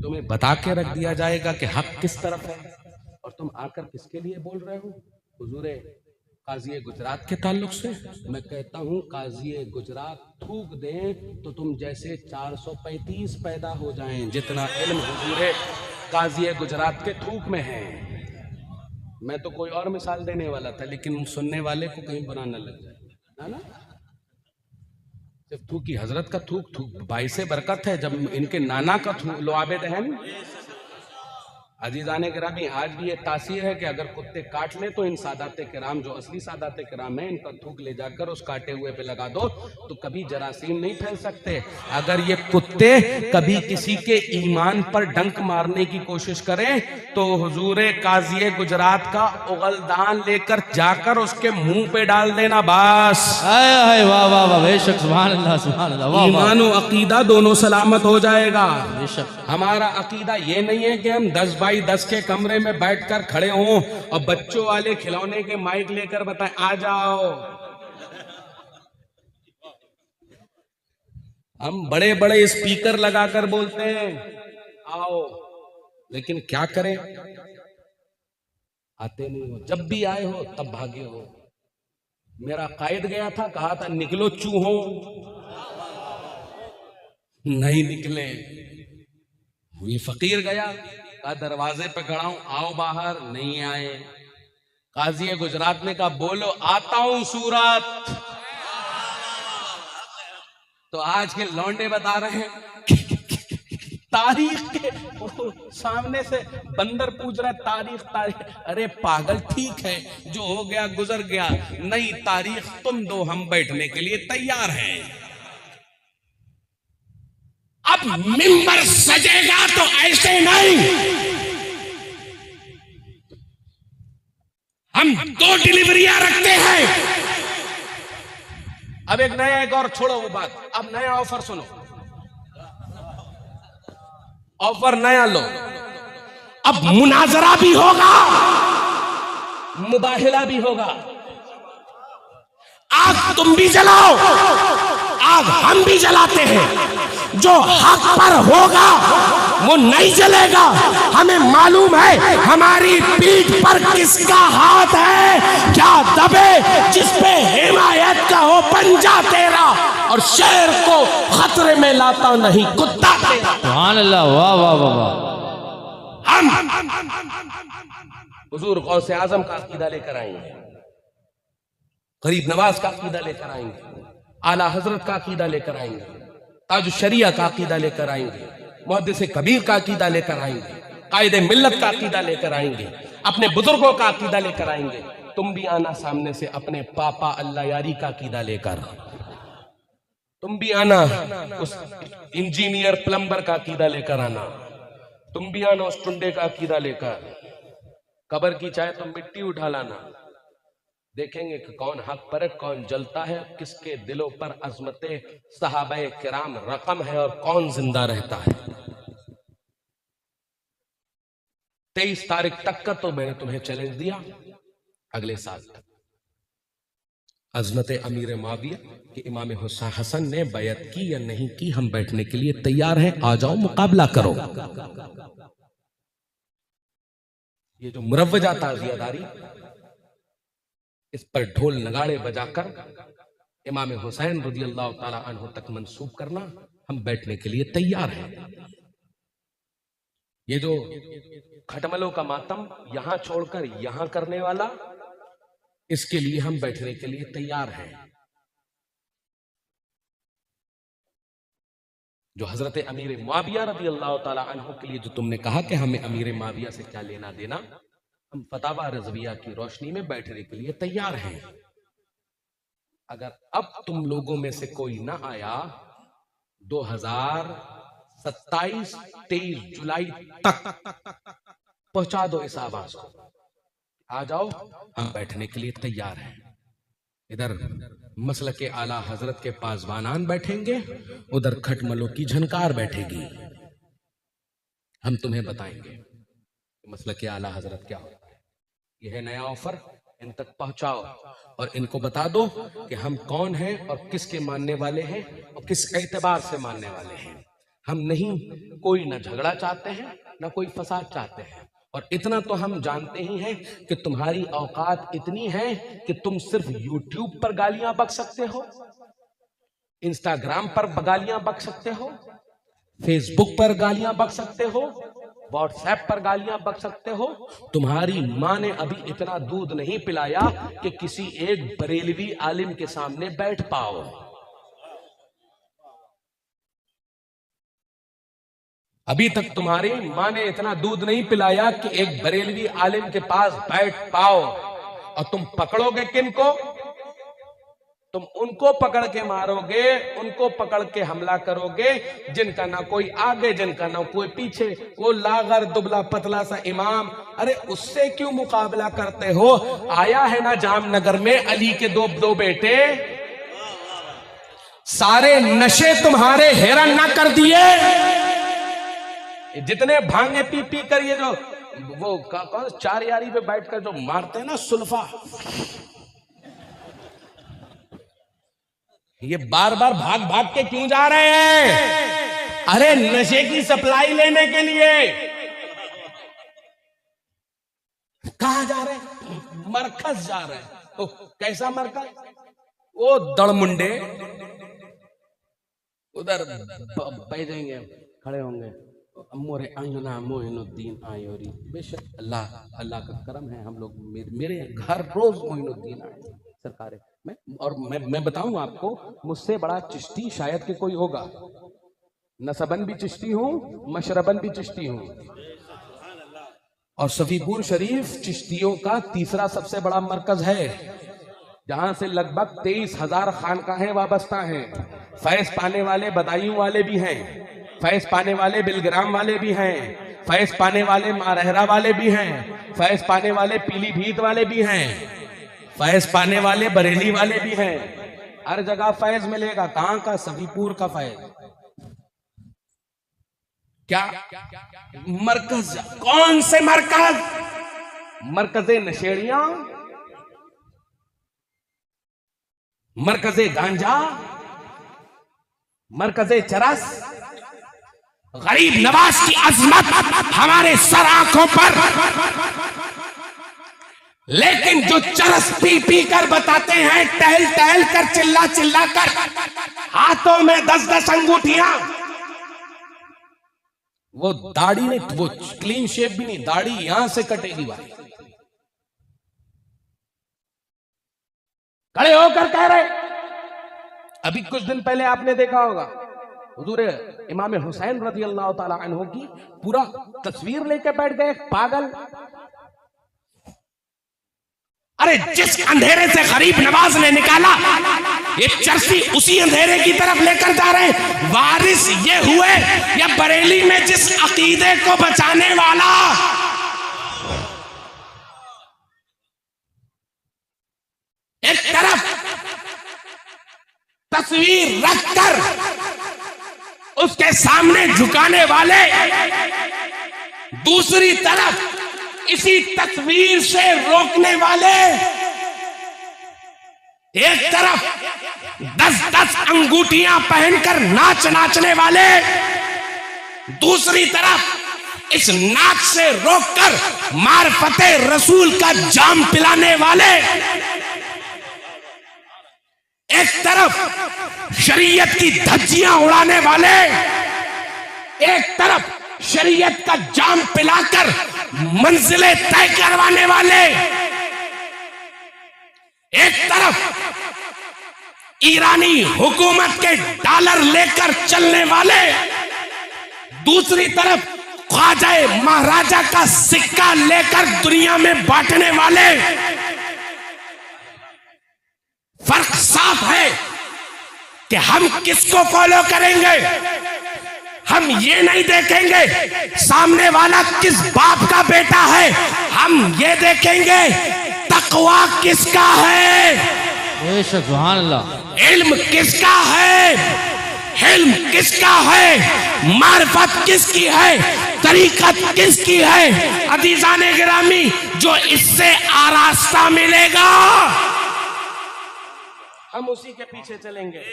तुम्हें बता के रख दिया जाएगा कि हक किस तरफ है, और तुम आकर किसके लिए बोल रहे हो? हुजूरे काजी गुजरात के ताल्लुक से। मैं कहता हूँ काजी गुजरात थूक दें तो तुम जैसे 435 पैदा हो जाएं, जितना इल्म हुजूरे काजी गुजरात के थूक में है। मैं तो कोई और मिसाल देने वाला था, लेकिन सुनने वाले को कहीं बुरा न लग जाए ना। सिर्फ थूक की हजरत का थूक थूक भाई से बरकत है, जब इनके नाना का थूक लुआबे दहन। अजीजाने किरामी, आज भी ये तासीर है कि अगर कुत्ते काट ले तो इन सादाते किराम, जो असली सादाते किराम है, इनका थूक ले जाकर उस काटे हुए पे लगा दो तो कभी जरासीम नहीं फैल सकते। अगर ये कुत्ते कभी किसी के ईमान पर डंक मारने की कोशिश करें तो हुजूरे काजी गुजरात का उगलदान लेकर जाकर उसके मुंह पे डाल देना। बस हाय वाह वाह वाह, बेशक, सुभान अल्लाह सुभान अल्लाह, वाह वाह। ईमान और अकीदा दोनों सलामत हो जाएगा। बेशक हमारा अकीदा ये नहीं है कि हम 10 बाई 10 के कमरे में बैठकर खड़े हों और बच्चों वाले खिलौने के माइक लेकर बताएं आ जाओ। हम बड़े बड़े स्पीकर लगाकर बोलते हैं आओ, लेकिन क्या करें, आते नहीं हो। जब भी आए हो तब भागे हो। मेरा कायद गया था, कहा था निकलो चूहों, नहीं निकले। ये फकीर गया, कहा दरवाजे पे खड़ा हूं, आओ बाहर, नहीं आए। काजी गुजरात ने कहा बोलो आता हूं सूरत। तो आज के लौंडे बता रहे हैं तारीख के सामने से बंदर पूछ रहा है तारीख तारीख। अरे पागल, ठीक है जो हो गया गुजर गया, नई तारीख तुम दो, हम बैठने के लिए तैयार हैं। अब मिंबर सजेगा तो ऐसे नहीं, हम 2 डिलीवरियां रखते हैं। अब एक और छोड़ो वो बात, अब नया ऑफर सुनो, ऑफर नया लो। अब मुनाजरा भी होगा, मुबाहिला भी होगा। आग तुम भी जलाओ, आग हम भी जलाते हैं। जो हक पर होगा वो नहीं जलेगा। हमें मालूम है हमारी पीठ पर किसका हाथ है, क्या दबे जिस पे हिमायत का हो पंजा तेरा, और शेर को खतरे में लाता नहीं कुत्ता तेरा। सुभान अल्लाह, वाह वाह वाह वाह। हम हुजूर गौसे आजम का अकीदा लेकर आएंगे, गरीब नवाज का अकीदा लेकर आएंगे, आला हजरत का अकीदा लेकर आएंगे, ताज शरिया का अकीदा लेकर आएंगे, मुहद्दिस कबीर का अकीदा लेकर आएंगे, कायदे मिल्लत का अकीदा लेकर आएंगे, अपने बुजुर्गों का अकीदा लेकर आएंगे। तुम भी आना सामने से अपने पापा अल्लाह यारी का अकीदा लेकर, तुम भी आना उस इंजीनियर प्लम्बर का अकीदा लेकर आना, तुम भी आना उस टुंडे का अकीदा लेकर। कब्र की चाहे तो मिट्टी उठा लाना, देखेंगे कि कौन हक पर है, कौन जलता है, किसके दिलों पर अजमते सहाबाए किराम रकम है और कौन जिंदा रहता है। 23 तारीख तक का तो मैंने तुम्हें चैलेंज दिया, अगले साल तक अजमत अमीर माविया कि इमाम हुसैन हसन ने बैत की या नहीं की, हम बैठने के लिए तैयार हैं, आ जाओ मुकाबला करो। ये जो मुरव्वजा ताज़ियादारी, इस पर ढोल नगाड़े बजाकर इमाम हुसैन रज़ियल्लाहु ताला अन्हु तक मंसूब करना, हम बैठने के लिए तैयार हैं। ये जो खटमलों का मातम यहां छोड़कर यहां करने वाला, इसके लिए हम बैठने के लिए तैयार हैं। जो हजरत अमीर मुआविया रज़ी अल्लाह ताला अन्हु के लिए जो तुमने कहा कि हमें अमीर मुआविया से क्या लेना देना, हम फतावा रज़विया की रोशनी में बैठने के लिए तैयार हैं। अगर अब तुम लोगों में से कोई ना आया, 2027-23 जुलाई तक पहुंचा दो इस आवाज को, आ जाओ, हम बैठने के लिए तैयार हैं। इधर मसलक के आला हजरत के पासबानान बैठेंगे, उधर खटमलों की झनकार बैठेगी। हम तुम्हें बताएंगे मसलक के आला हजरत क्या होता है। यह है नया ऑफर, इन तक पहुंचाओ और इनको बता दो कि हम कौन हैं और किसके मानने वाले हैं और किस एतबार से मानने वाले हैं। हम नहीं कोई ना झगड़ा चाहते हैं ना कोई फसाद चाहते हैं, और इतना तो हम जानते ही हैं कि तुम्हारी औकात इतनी है कि तुम सिर्फ यूट्यूब पर गालियां बक सकते हो, इंस्टाग्राम पर गालियां बक सकते हो, फेसबुक पर गालियां बक सकते हो, व्हाट्सएप पर गालियां बक सकते हो। तुम्हारी माँ ने अभी इतना दूध नहीं पिलाया कि किसी एक बरेलवी आलिम के सामने बैठ पाओ। अभी तक तुम्हारी माँ ने इतना दूध नहीं पिलाया कि एक बरेलवी आलिम के पास बैठ पाओ। और तुम पकड़ोगे किनको? तुम उनको पकड़ के मारोगे, उनको पकड़ के हमला करोगे जिनका ना कोई आगे, जिनका ना कोई पीछे, वो लागर दुबला पतला सा इमाम। अरे उससे क्यों मुकाबला करते हो? आया है ना जामनगर में अली के दो बेटे, सारे नशे तुम्हारे हैरान ना कर दिए। जितने भांगे पी पी कर ये जो वो कौन चार यारी पे बैठकर जो मारते हैं ना सुल्फा, ये बार बार भाग भाग के क्यों जा रहे हैं? अरे नशे की सप्लाई लेने के लिए। कहां जा रहे हैं? मरकज जा रहे हैं। तो कैसा मरकज? वो दड़मुंडे उधर बैठेंगे, खड़े होंगे, मोरे अंगना मोइनुद्दीन आयोरी। बेशक अल्लाह का करम है, हम लोग मेरे घर रोज मोइनुद्दीन आए सरकार। मैं बताऊं आपको, मुझसे बड़ा चिश्ती शायद कि कोई होगा। नसबन भी चिश्ती हूं, मशरबन भी चिश्ती हूं, और सफीपुर शरीफ चिश्तियों का तीसरा सबसे बड़ा मरकज है, जहां से लगभग 23,000 खानकाहें वाबस्ता हैं। फैज पाने वाले बदायूं वाले भी हैं, फैज पाने वाले बिलग्राम वाले भी हैं, फैज पाने वाले मारहरा वाले भी हैं, फैज पाने वाले पीलीभीत वाले भी हैं, फैज पाने वाले बरेली वाले भी हैं। हर जगह फैज मिलेगा। कहां का? सफीपुर का फैज। क्या मरकज? कौन से मरकज? मरकजे नशेड़ियां, मरकजे गांजा, मरकजे चरस। गरीब नवाज की अजमत हमारे सर आंखों पर, लेकिन जो चरस पी पी कर बताते हैं, टहल टहल कर, चिल्ला चिल्ला कर, हाथों में 10-10 अंगूठियां, वो दाढ़ी नहीं, वो क्लीन शेप भी नहीं, दाढ़ी यहां से कटेगी भाई। खड़े होकर कह रहे, अभी कुछ दिन पहले आपने देखा होगा हुजूर इमाम हुसैन रज़ी अल्लाह ताला अन्हु की पूरा तस्वीर लेकर बैठ गए पागल। अरे जिस अंधेरे से गरीब नवाज ने निकाला, ये चरसी उसी अंधेरे की तरफ लेकर जा रहे हैं। वारिस ये हुए या बरेली में जिस अकीदे को बचाने वाला, एक तरफ तस्वीर रखकर उसके सामने झुकाने वाले, दूसरी तरफ इसी तस्वीर से रोकने वाले। एक तरफ 10-10 अंगूठियां पहनकर नाचने वाले, दूसरी तरफ इस नाच से रोककर मार्फते रसूल का जाम पिलाने वाले। एक तरफ शरीयत की धज्जियां उड़ाने वाले, एक तरफ शरीयत का जाम पिलाकर मंजिलें तय करवाने वाले। एक तरफ ईरानी हुकूमत के डॉलर लेकर चलने वाले, दूसरी तरफ ख्वाजा महाराजा का सिक्का लेकर दुनिया में बांटने वाले। फर्क साफ है कि हम किसको फॉलो करेंगे। हम ये नहीं देखेंगे सामने वाला किस बाप का बेटा है, हम ये देखेंगे तकवा किसका है, बेशक सुभान अल्लाह, इल्म किसका है, हिल्म किसका है, मार्फत किसकी है, तरीकत किसकी है। अजीजाने गिरामी, जो इससे आरास्ता मिलेगा हम उसी के पीछे चलेंगे।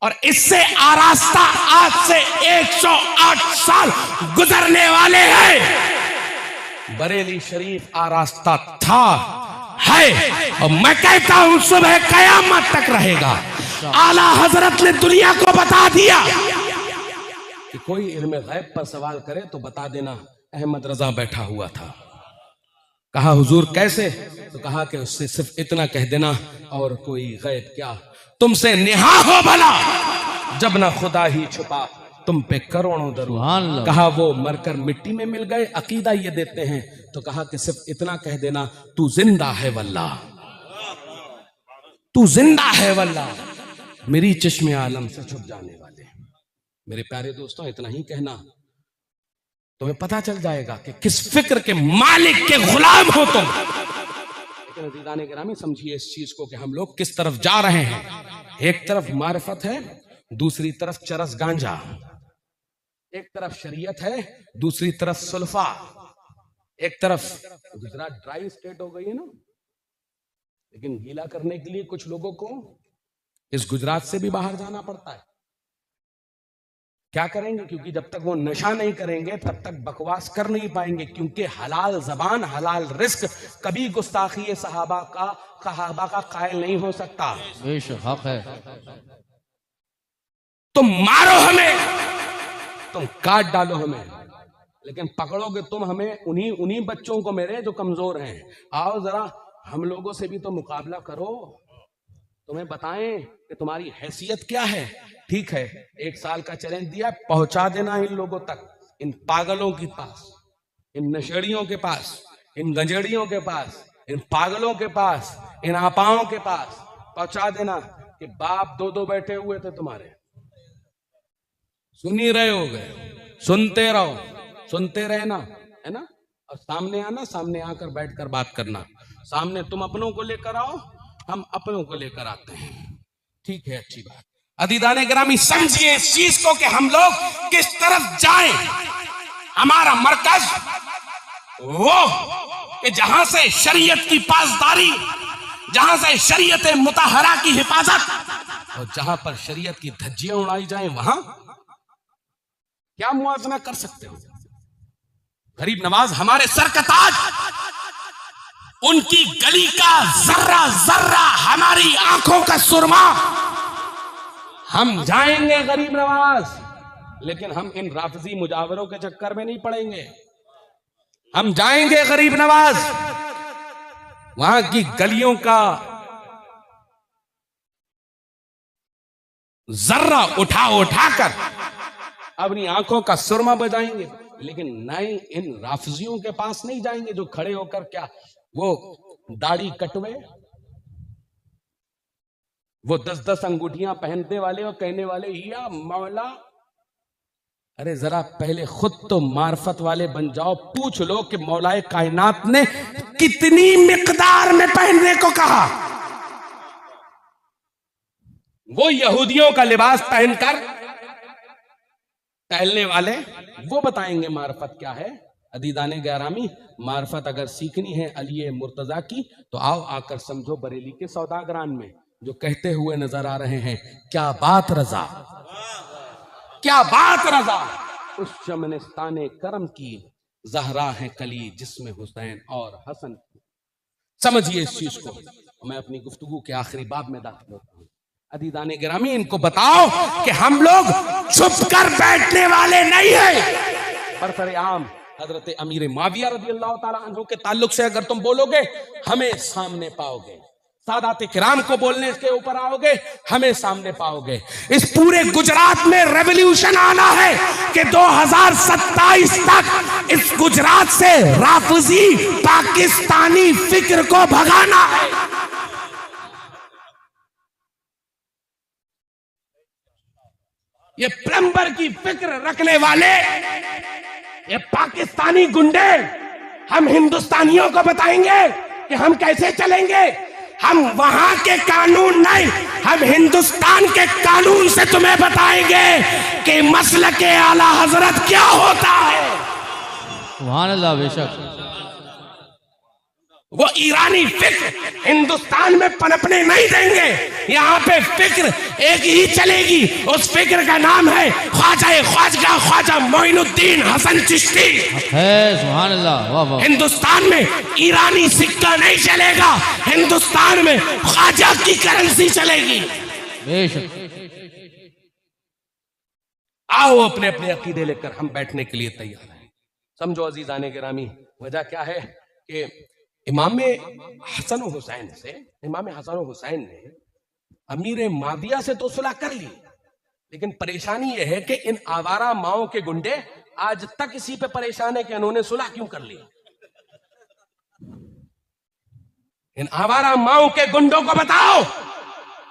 और इससे आरास्ता आज से 108 साल गुजरने वाले हैं। बरेली शरीफ आरास्ता था, है, और मैं कहता हूं सुबह कयामत तक रहेगा। आला हजरत ने दुनिया को बता दिया कि कोई इल्म गैब पर सवाल करे तो बता देना अहमद रजा बैठा हुआ था। कहा हुजूर कैसे? तो कहा कि उससे सिर्फ इतना कह देना और कोई गैब क्या तुमसे निहा हो भला, जब ना खुदा ही छुपा तुम पे करोड़ों दरूद। कहा वो मरकर मिट्टी में मिल गए, अकीदा ये देते हैं। तो कहा कि सिर्फ इतना कह देना तू जिंदा है वल्लाह, तू जिंदा है वल्लाह, मेरी चश्मे आलम से छुप जाने वाले। मेरे प्यारे दोस्तों, इतना ही कहना, तुम्हें पता चल जाएगा कि किस फिक्र के मालिक के गुलाम हो तुम। लेकिन अज़ीज़ाने गिरामी, समझिए इस चीज को कि हम लोग किस तरफ जा रहे हैं। एक तरफ मारिफत है, दूसरी तरफ चरस गांजा। एक तरफ शरीयत है, दूसरी तरफ सुल्फा। एक तरफ गुजरात ड्राई स्टेट हो गई है ना, लेकिन गीला करने के लिए कुछ लोगों को इस गुजरात से भी बाहर जाना पड़ता है। क्या करेंगे? क्योंकि जब तक वो नशा नहीं करेंगे तब तक बकवास कर नहीं पाएंगे। क्योंकि हलाल जबान, हलाल रिस्क कभी गुस्ताखी सहाबा का कायल नहीं हो सकता। बेशक हक है। तुम मारो हमें, तुम काट डालो हमें, लेकिन पकड़ोगे तुम हमें उन्हीं बच्चों को मेरे जो कमजोर हैं। आओ जरा हम लोगों से भी तो मुकाबला करो, तुम्हें बताएं कि तुम्हारी हैसियत क्या है। ठीक है, 1 साल का चैलेंज दिया, पहुंचा देना इन लोगों तक, इन पागलों के पास, इन नशेड़ियों के पास, इन गंजेड़ियों के पास, इन पागलों के पास, इन आपाओं के पास पहुंचा देना कि बाप 2-2 बैठे हुए थे तुम्हारे, सुन ही रहे हो गए, सुनते रहो, सुनते रहना, है ना। और सामने आना, सामने आकर बैठकर बात करना। सामने तुम अपनों को लेकर आओ, हम अपनों को लेकर आते हैं। ठीक है, अच्छी बात। अदीदाने गिरामी, समझिए इस चीज को कि हम लोग किस तरफ जाएं। हमारा मरकज वो कि जहां से शरीयत की पासदारी, जहां से शरीयत मुताहरा की हिफाजत, और जहां पर शरीयत की धज्जियां उड़ाई जाएं, वहां क्या मुआवजा कर सकते हो? गरीब नवाज हमारे सर का ताज, उनकी गली का जर्रा जर्रा हमारी आंखों का सुरमा। हम जाएंगे गरीब नवाज, लेकिन हम इन राफजी मुजावरों के चक्कर में नहीं पड़ेंगे। हम जाएंगे गरीब नवाज, वहां की गलियों का जर्रा उठा उठाकर अपनी आंखों का सुरमा बजाएंगे, लेकिन नहीं इन राफजियों के पास नहीं जाएंगे जो खड़े होकर क्या वो दाढ़ी कटवे, वो 10-10 अंगूठियां पहनते वाले और कहने वाले या मौला। अरे जरा पहले खुद तो मार्फत वाले बन जाओ। पूछ लो कि मौलाए कायनात ने कितनी मिकदार में पहनने को कहा। वो यहूदियों का लिबास पहनकर टहलने वाले, वो बताएंगे मार्फत क्या है। अदीदाने गिरामी, मार्फत अगर सीखनी है अली मुर्तजा की, तो आओ आकर समझो बरेली के सौदागरान में जो कहते हुए नजर आ रहे हैं, क्या बात रजा, क्या बात रजा, उस चमनिस्ताने करम की जहरा है कली जिसमें हुसैन और हसन। समझिए इस चीज को। मैं अपनी गुफ्तगू के आखिरी बाब में दाखिल होता हूं। अदीदाने गिरामी, इनको बताओ कि हम लोग छुप कर बैठने वाले नहीं है। बरसरे आम हजरत अमीर माविया रज़ी अल्लाह ताला अन्हु के ताल्लुक से अगर तुम बोलोगे, हमें सामने पाओगे। सादात किराम को बोलने के ऊपर आओगे, हमें सामने पाओगे। इस पूरे गुजरात में रेवोल्यूशन आना है कि 2027 तक इस गुजरात से राफिजी पाकिस्तानी फिक्र को भगाना है। ये प्लम्बर की फिक्र रखने वाले ये पाकिस्तानी गुंडे हम हिंदुस्तानियों को बताएंगे कि हम कैसे चलेंगे। हम वहां के कानून नहीं, हम हिंदुस्तान के कानून से तुम्हें बताएंगे कि मसलके आला हजरत क्या होता है। सुभान अल्लाह। बेशक वो ईरानी फिक्र हिंदुस्तान में पनपने नहीं देंगे। यहाँ पे फिक्र एक ही चलेगी, उस फिक्र का नाम है ख्वाजा मोइनुद्दीन हसन चिश्ती है। सुभान अल्लाह। वाह वाह। हिंदुस्तान में ईरानी सिक्का नहीं चलेगा, हिंदुस्तान में ख्वाजा की करेंसी चलेगी। बेशक। आओ अपने अपने अकीदे लेकर हम बैठने के लिए तैयार हैं। समझो अजीजाने गिरामी, वजह क्या है कि इमाम हसन हुसैन ने अमीर माविया से तो सुलह कर ली, लेकिन परेशानी यह है कि इन आवारा माओ के गुंडे आज तक इसी पे परेशान है कि उन्होंने सुलह क्यों कर ली। इन आवारा माओ के गुंडों को बताओ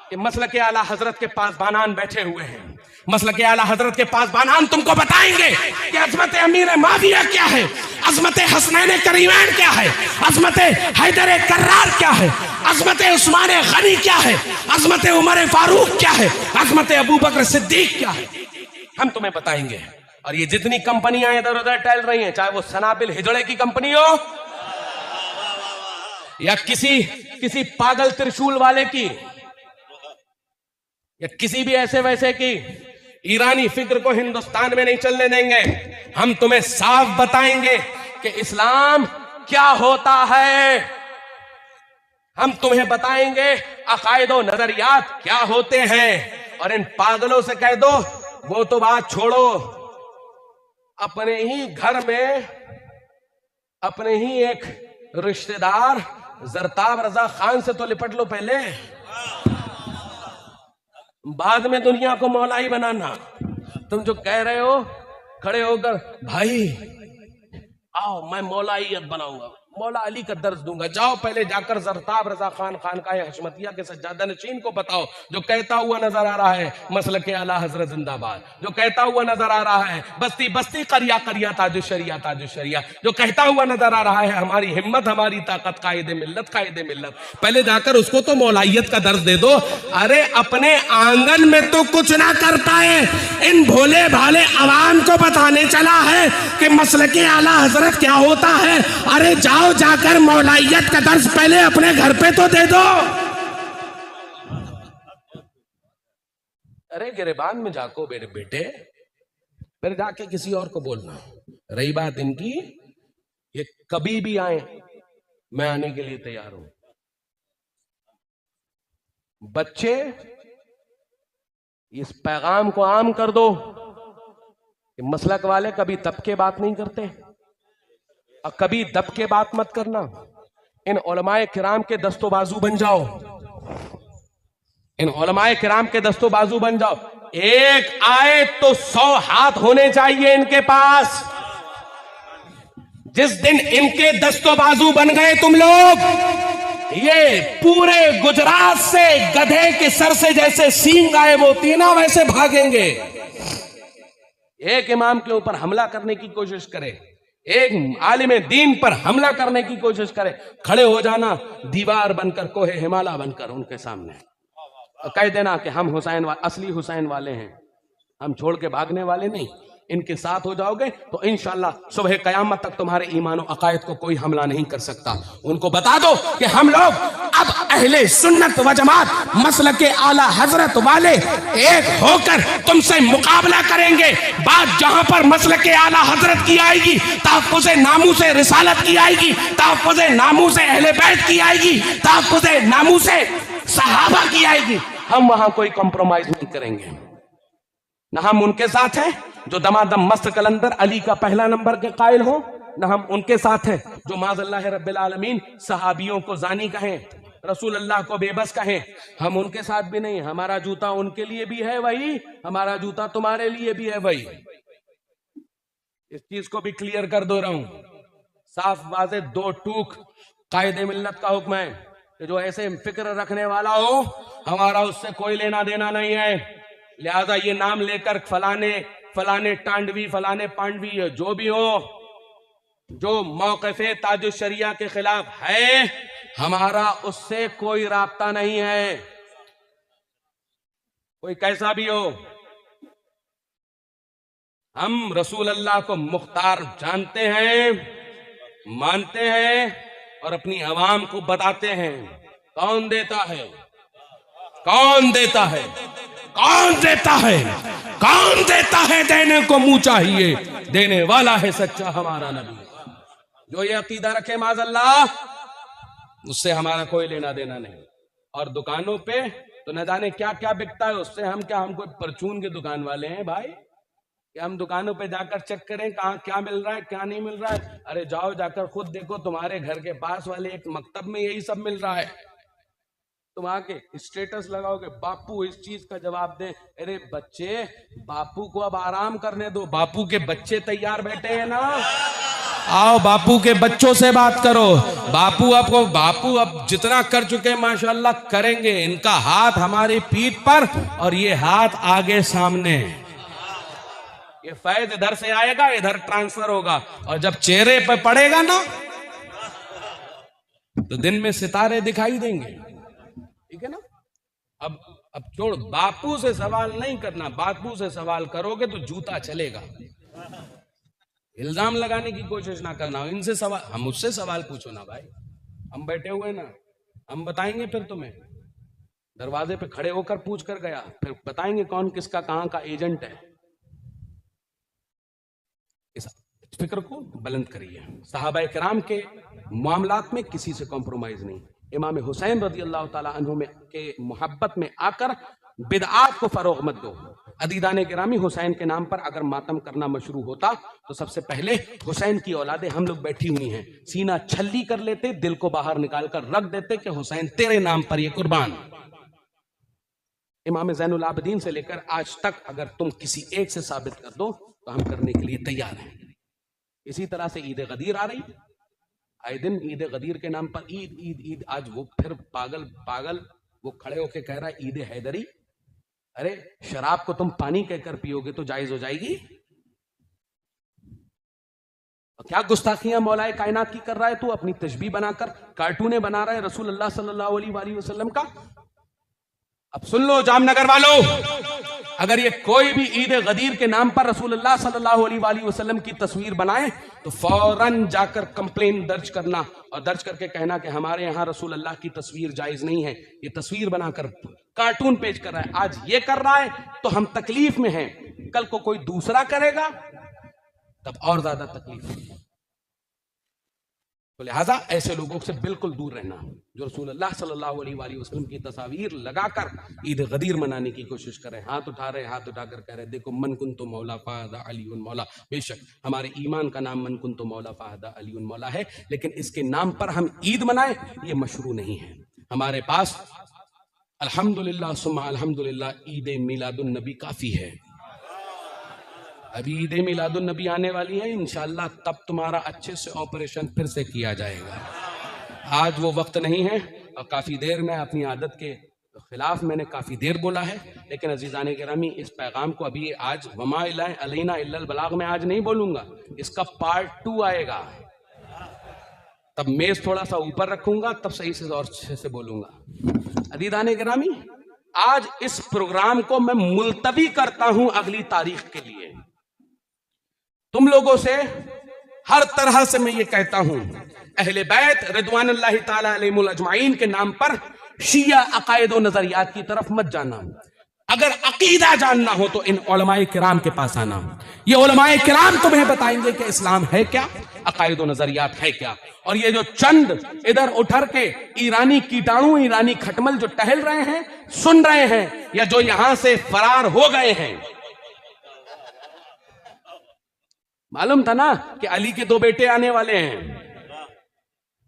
कि मसलके आला हजरत के पासबानान बैठे हुए हैं। मसलके आला हजरत के पासबानान तुमको बताएंगे कि अजमत अमीर माविया क्या है, अजमत हसनैन करीमैन क्या है, अजमत हैदर कर्रार क्या है, अजमत उस्मान गनी क्या है, अजमत उमर फारूक क्या है, अजमत अबू बकर सिद्दीक क्या है। हम तुम्हें बताएंगे। और ये जितनी कंपनियां इधर उधर टहल रही हैं, चाहे वो सनाबिल हिजड़े की कंपनी हो या किसी पागल त्रिशूल वाले की या किसी भी ऐसे वैसे की, ईरानी फिक्र को हिंदुस्तान में नहीं चलने देंगे। हम तुम्हें साफ बताएंगे कि इस्लाम क्या होता है। हम तुम्हें बताएंगे अकायद और नजरियात क्या होते हैं। और इन पागलों से कह दो वो तो बात छोड़ो, अपने ही घर में अपने ही एक रिश्तेदार जरताब रजा खान से तो लिपट लो पहले, बाद में दुनिया को मौलाई बनाना। तुम जो कह रहे हो खड़े होकर, भाई आओ मैं मौलाइयत बनाऊंगा, मौला अली का दर्ज दूंगा, जाओ पहले जाकर जरताब रजा खान खानकाह हशमतिया के सज्जादा नशीन को बताओ, जो कहता हुआ नजर आ रहा है मसलके आला हजरत जिंदाबाद, जो कहता हुआ नजर आ रहा है बस्ती बस्ती करिया करिया ताजु शरिया, जो कहता हुआ नजर आ रहा है हमारी हिम्मत हमारी ताकत कायदे मिल्लत। पहले जाकर उसको तो मौलाइयत का दर्ज दे दो। अरे अपने आंगन में तो कुछ ना कर पाए, इन भोले भाले अवाम को बताने चला है कि मसलके आला हजरत क्या होता है। अरे जाओ जाकर मौलाइयत का दर्ज पहले अपने घर पे तो दे दो। अरे गिरेबान में जाको मेरे बेटे, फिर जाके किसी और को बोलना। रही बात इनकी, ये कभी भी आए मैं आने के लिए तैयार हूं। बच्चे इस पैगाम को आम कर दो कि मसलक वाले कभी दब के बात नहीं करते और कभी दब के बात मत करना। इन उलमाए किराम के दस्तो बाजू बन जाओ, इन उलमाए किराम के दस्तो बाजू बन जाओ। एक आए तो 100 हाथ होने चाहिए इनके पास। जिस दिन इनके दस्तो बाजू बन गए तुम लोग, ये पूरे गुजरात से गधे के सर से जैसे सींग गायब होती है ना, वैसे भागेंगे। एक इमाम के ऊपर हमला करने की कोशिश करे, एक आलिम दीन पर हमला करने की कोशिश करे, खड़े हो जाना दीवार बनकर, कोहे हिमालय बनकर उनके सामने कह देना कि हम असली हुसैन वाले हैं, हम छोड़ के भागने वाले नहीं। इनके साथ हो जाओगे तो इंशाअल्लाह सुबह कयामत तक तुम्हारे ईमान और अकायद को कोई हमला नहीं कर सकता। उनको बता दो कि हम लोग अब अहले सुन्नत व जमात मसलके आला हजरत वाले एक होकर तुमसे मुकाबला करेंगे। बात जहां पर मसलके आला हजरत की आएगी, तहफ़्फ़ुज़े नामूसे रिसालत की आएगी, तहफ़्फ़ुज़े नामूसे अहले बैत की आएगी, तहफ़्फ़ुज़े नामूसे सहाबा की आएगी, हम वहां कोई कॉम्प्रोमाइज नहीं करेंगे। न हम उनके साथ हैं जो दमादम मस्त कलंदर अली का पहला नंबर के कायल हो, न हम उनके साथ हैं जो माज़अल्लाह रब्बिल आलमीन सहाबियों को जानी कहें, रसूल अल्लाह को बेबस कहें, हम उनके साथ भी नहीं। हमारा जूता उनके लिए भी है वही, हमारा जूता तुम्हारे लिए भी है वही। इस चीज को भी क्लियर कर दो रहा हूं, साफ वाज़े दो टूक कायदे मिल्लत का हुक्म है कि जो ऐसे फिक्र रखने वाला हो हमारा उससे कोई लेना देना नहीं है। लिहाजा ये नाम लेकर फलाने फलाने टांडवी फलाने पांडवी जो भी हो, जो मौक़िफ़े ताज शरिया के खिलाफ है, हमारा उससे कोई राब्ता नहीं है, कोई कैसा भी हो। हम रसूल अल्लाह को मुख्तार जानते हैं, मानते हैं और अपनी अवाम को बताते हैं। कौन देता है, कौन देता है, कौन देता है, कौन देता है? देने को मुंह चाहिए, देने वाला है सच्चा हमारा नबी। जो ये अकीदा रखे माज़अल्लाह, उससे हमारा कोई लेना देना नहीं। और दुकानों पे तो न जाने क्या क्या बिकता है, उससे हम क्या, हम कोई परचून के दुकान वाले हैं भाई कि हम दुकानों पे जाकर चेक करें कहाँ क्या मिल रहा है क्या नहीं मिल रहा है? अरे जाओ जाकर खुद देखो, तुम्हारे घर के पास वाले एक मकतब में यही सब मिल रहा है। तुम आके स्टेटस लगाओगे बापू इस चीज का जवाब दें। अरे बच्चे, बापू को अब आराम करने दो, बापू के बच्चे तैयार बैठे हैं ना, आओ बापू के बच्चों से बात करो। बापू आपको, बापू अब जितना कर चुके हैं माशाल्लाह करेंगे। इनका हाथ हमारी पीठ पर और ये हाथ आगे सामने। ये फैज इधर से आएगा, इधर ट्रांसफर होगा और जब चेहरे पर पड़ेगा ना तो दिन में सितारे दिखाई देंगे। ठीक है ना? अब छोड़, बापू से सवाल नहीं करना, बापू से सवाल करोगे तो जूता चलेगा। इल्जाम लगाने की कोशिश ना करना, इनसे सवाल, हम मुझसे सवाल पूछो ना भाई, हम बैठे हुए ना, हम बताएंगे फिर तुम्हें। दरवाजे पे खड़े होकर पूछ कर गया, फिर बताएंगे कौन किसका कहां का एजेंट है। इस फिक्र को बुलंद करिए। सहाबाए किराम के मामलात में किसी से कॉम्प्रोमाइज नहीं। इमाम हुसैन रज़ी अल्लाह ताला अन्हु में के मोहब्बत में आकर बिदआत को फरोग मत दो। अदीदाने गिरामी, हुसैन के नाम पर अगर मातम करना मशरू होता तो सबसे पहले हुसैन की औलादे हम लोग बैठी हुई हैं, सीना छल्ली कर लेते, दिल को बाहर निकाल कर रख देते कि हुसैन तेरे नाम पर ये कुर्बान। इमाम ज़ैनुल आबिदीन से लेकर आज तक अगर तुम किसी एक से साबित कर दो तो हम करने के लिए तैयार हैं। इसी तरह से ईद गदीर आ रही, आए दिन ईद गदीर के नाम पर ईद ईद ईद। आज वो फिर पागल वो खड़े होके कह रहा है ईद हैदरी। अरे शराब को तुम पानी कहकर पियोगे तो जायज हो जाएगी? और क्या गुस्ताखियां मौलाए कायनात की कर रहा है तू, अपनी तशबीह बनाकर कार्टूने बना रहा है रसूल अल्लाह सल्लल्लाहु अलैहि वसल्लम का। अब सुन लो जामनगर वालों, अगर ये कोई भी ईद गदीर के नाम पर रसूल अल्लाह सल्लल्लाहु अलैहि वसल्लम की तस्वीर बनाए तो फौरन जाकर कंप्लेन दर्ज करना और दर्ज करके कहना कि हमारे यहाँ रसूल अल्लाह की तस्वीर जायज नहीं है, ये तस्वीर बनाकर कार्टून पेश कर रहा है। आज ये कर रहा है तो हम तकलीफ में हैं, कल को कोई दूसरा करेगा तब और ज्यादा तकलीफ। तो लिहाजा ऐसे लोगों से बिल्कुल दूर रहना जो रसूल अल्लाह सल्लल्लाहु अलैहि वसल्लम की तस्वीर लगाकर ईद गदीर मनाने की कोशिश कर रहे हैं। हाथ उठा रहे, हाथ उठाकर कह रहे देखो मन कुन्तु मौला फ़ाहदा अलीउन मौला। बेशक हमारे ईमान का नाम मन कुन्तु मौला फ़ाहदा अलीउन मौला है, लेकिन इसके नाम पर हम ईद मनाएं ये मशरू नहीं है। हमारे पास अल्हम्दुलिल्लाह सुम्मा अल्हम्दुलिल्लाह ईद मिलादुन नबी काफी है। अभी ईद मिलादुन नबी आने वाली है इंशाअल्लाह, तब तुम्हारा अच्छे से ऑपरेशन फिर से किया जाएगा। आज वो वक्त नहीं है और काफ़ी देर में अपनी आदत के खिलाफ मैंने काफ़ी देर बोला है, लेकिन अजीज़ाने गिरामी इस पैगाम को अभी आज वमा अलैना इल्लल बलाग में आज नहीं बोलूँगा, इसका पार्ट 2 आएगा। तब मेज थोड़ा सा ऊपर रखूंगा, तब सही से और अच्छे से बोलूँगा। अजीज़ाने गिरामी, आज इस प्रोग्राम को मैं मुलतवी करता हूँ अगली तारीख के लिए। तुम लोगों से हर तरह से मैं ये कहता हूं, अहले बैत रिदवानुल्लाहि ताला अलैहिमुल अजमाइन के नाम पर शिया अकायद व नजरियात की तरफ मत जाना। अगर अकीदा जानना हो तो इन उलमाए किराम के पास आना। ये उलमाए किराम तुम्हें बताएंगे कि इस्लाम है क्या, अकायद व नजरियात है क्या। और ये जो चंद इधर उठर के ईरानी कीटाणु, ईरानी खटमल जो टहल रहे हैं, सुन रहे हैं, या जो यहां से फरार हो गए हैं, मालूम था ना कि अली के 2 बेटे आने वाले हैं।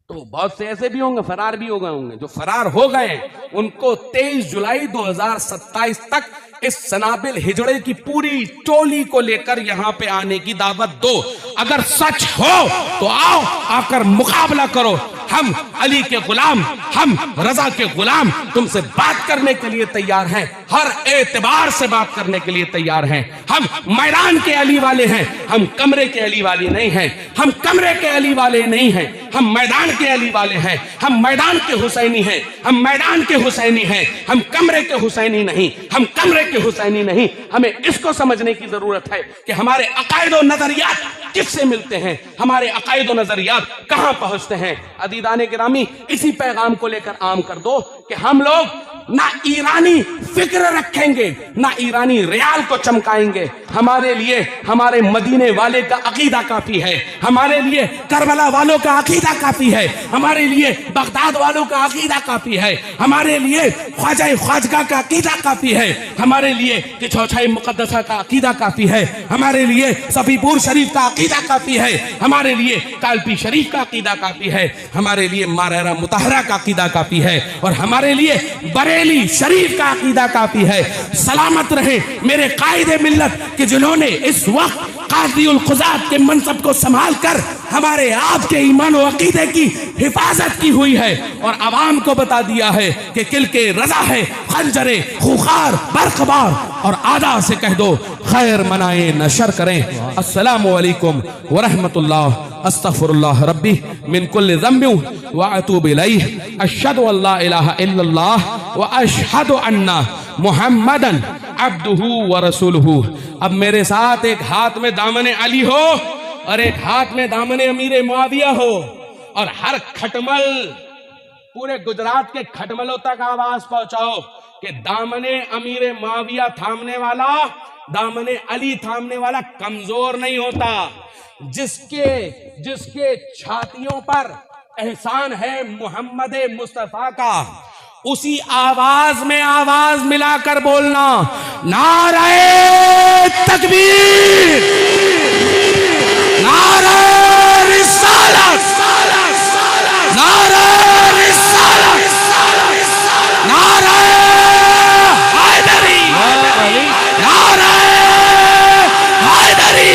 तो बहुत से ऐसे भी होंगे फरार भी हो गए होंगे। जो फरार हो गए उनको 23 जुलाई 2027 तक इस सनाबिल हिजड़े की पूरी टोली को लेकर यहां पे आने की दावत दो। अगर सच हो तो आओ, आकर मुकाबला करो। हम अली के गुलाम, हम रजा के गुलाम तुमसे बात करने के लिए तैयार हैं, हर एतबार से बात करने के लिए तैयार हैं। हम मैदान के अली वाले हैं, हम कमरे के अली वाले नहीं हैं। हम कमरे के अली वाले नहीं हैं, हम मैदान के अली वाले हैं। हम मैदान के हुसैनी हैं, हम मैदान के हुसैनी हैं। हम कमरे के हुसैनी नहीं, हम कमरे के हुसैनी नहीं। हमें इसको समझने की जरूरत है कि हमारे अकायद और नजरियात किससे मिलते हैं, हमारे अकायद और नजरियात कहां पहुंचते हैं। अदीदाने गिरामी, इसी पैगाम को लेकर आम कर दो कि हम लोग ना ईरानी फिक्र रखेंगे, ना ईरानी रियाल को चमकाएंगे। हमारे लिए हमारे मदीने वाले का अकीदा काफी है, हमारे लिए करबला वालों का अकीदा काफी है, हमारे लिए बगदाद वालों का अकीदा काफी है, हमारे लिए ख्वाजा ख्वाजगा का अकीदा काफी है, हमारे लिए चौथाई मुकद्दसा का अकीदा काफी है, हमारे लिए सफीपुर शरीफ का अकीदा काफी है, हमारे लिए कालपी शरीफ का अकीदा काफी है, हमारे लिए मारेरा मुताहरा का अकीदा काफी है, और हमारे लिए बरेली शरीफ का अकीदा काफी है। सलामत रहे मेरे कायदे मिल्लत कि जिन्होंने इस वक्त काज़ीउल क़ुज़ात के मनसब को संभाल कर हमारे आपके ईमान और अकीदे की हिफाजत की हुई है, और आवाम को बता दिया है कि किल के रजा है खंजरे खुखार बरकबार, और आदा से कह दो खैर मनाए नशर करें। अस्सलामु अलैकुम व रहमतुल्लाह, अस्तगफिरुल्लाह रब्बी मिन कुल्लि ज़ंबिन व अतूबु इलैहि, अशहदु अल्ला इलाहा इल्लल्लाह व अशहदु अन्ना मुहम्मदन अब्दुहु व रसूलुहु। अब मेरे साथ एक हाथ में दामने अली हो और एक हाथ में दामने अमीर मुआविया हो, और हर खटमल पूरे गुजरात के खटमलों तक आवाज पहुंचाओ कि दामने अमीर मुआविया थामने वाला, दामने अली थामने वाला कमजोर नहीं होता। जिसके छातियों पर एहसान है मोहम्मद मुस्तफा का, उसी आवाज में आवाज मिलाकर बोलना, नारे तकबीर, नारे रिसालत, नारे रिसालत, नारे हैदरी, नारे हैदरी,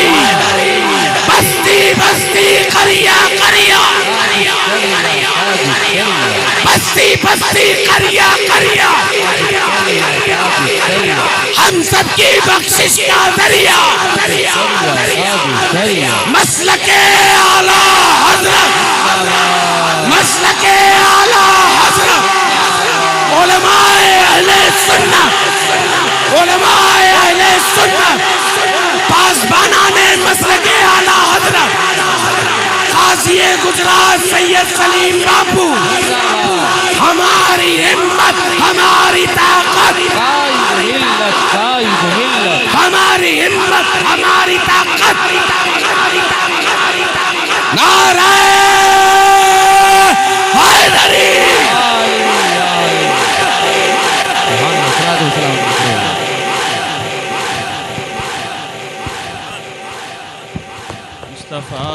बस्ती बस्ती करिया करिया, बस्ती बस्ती करिया करिया, हम सबकी बख्शिश का जरिया, मसलके आला हज़रत, मसलके आला हज़रत, उलमाए अहले सुन्नत, उलमाए अहले सुन्नत, पासबाना ने मसलके आला हज़रत काज़ी गुजरात सैयद सलीम बापू, हमारी हिम्मत, हमारी ताकत, हमारी हिम्मत, हमारी ताकत, नारे हैदरी। मुस्तफा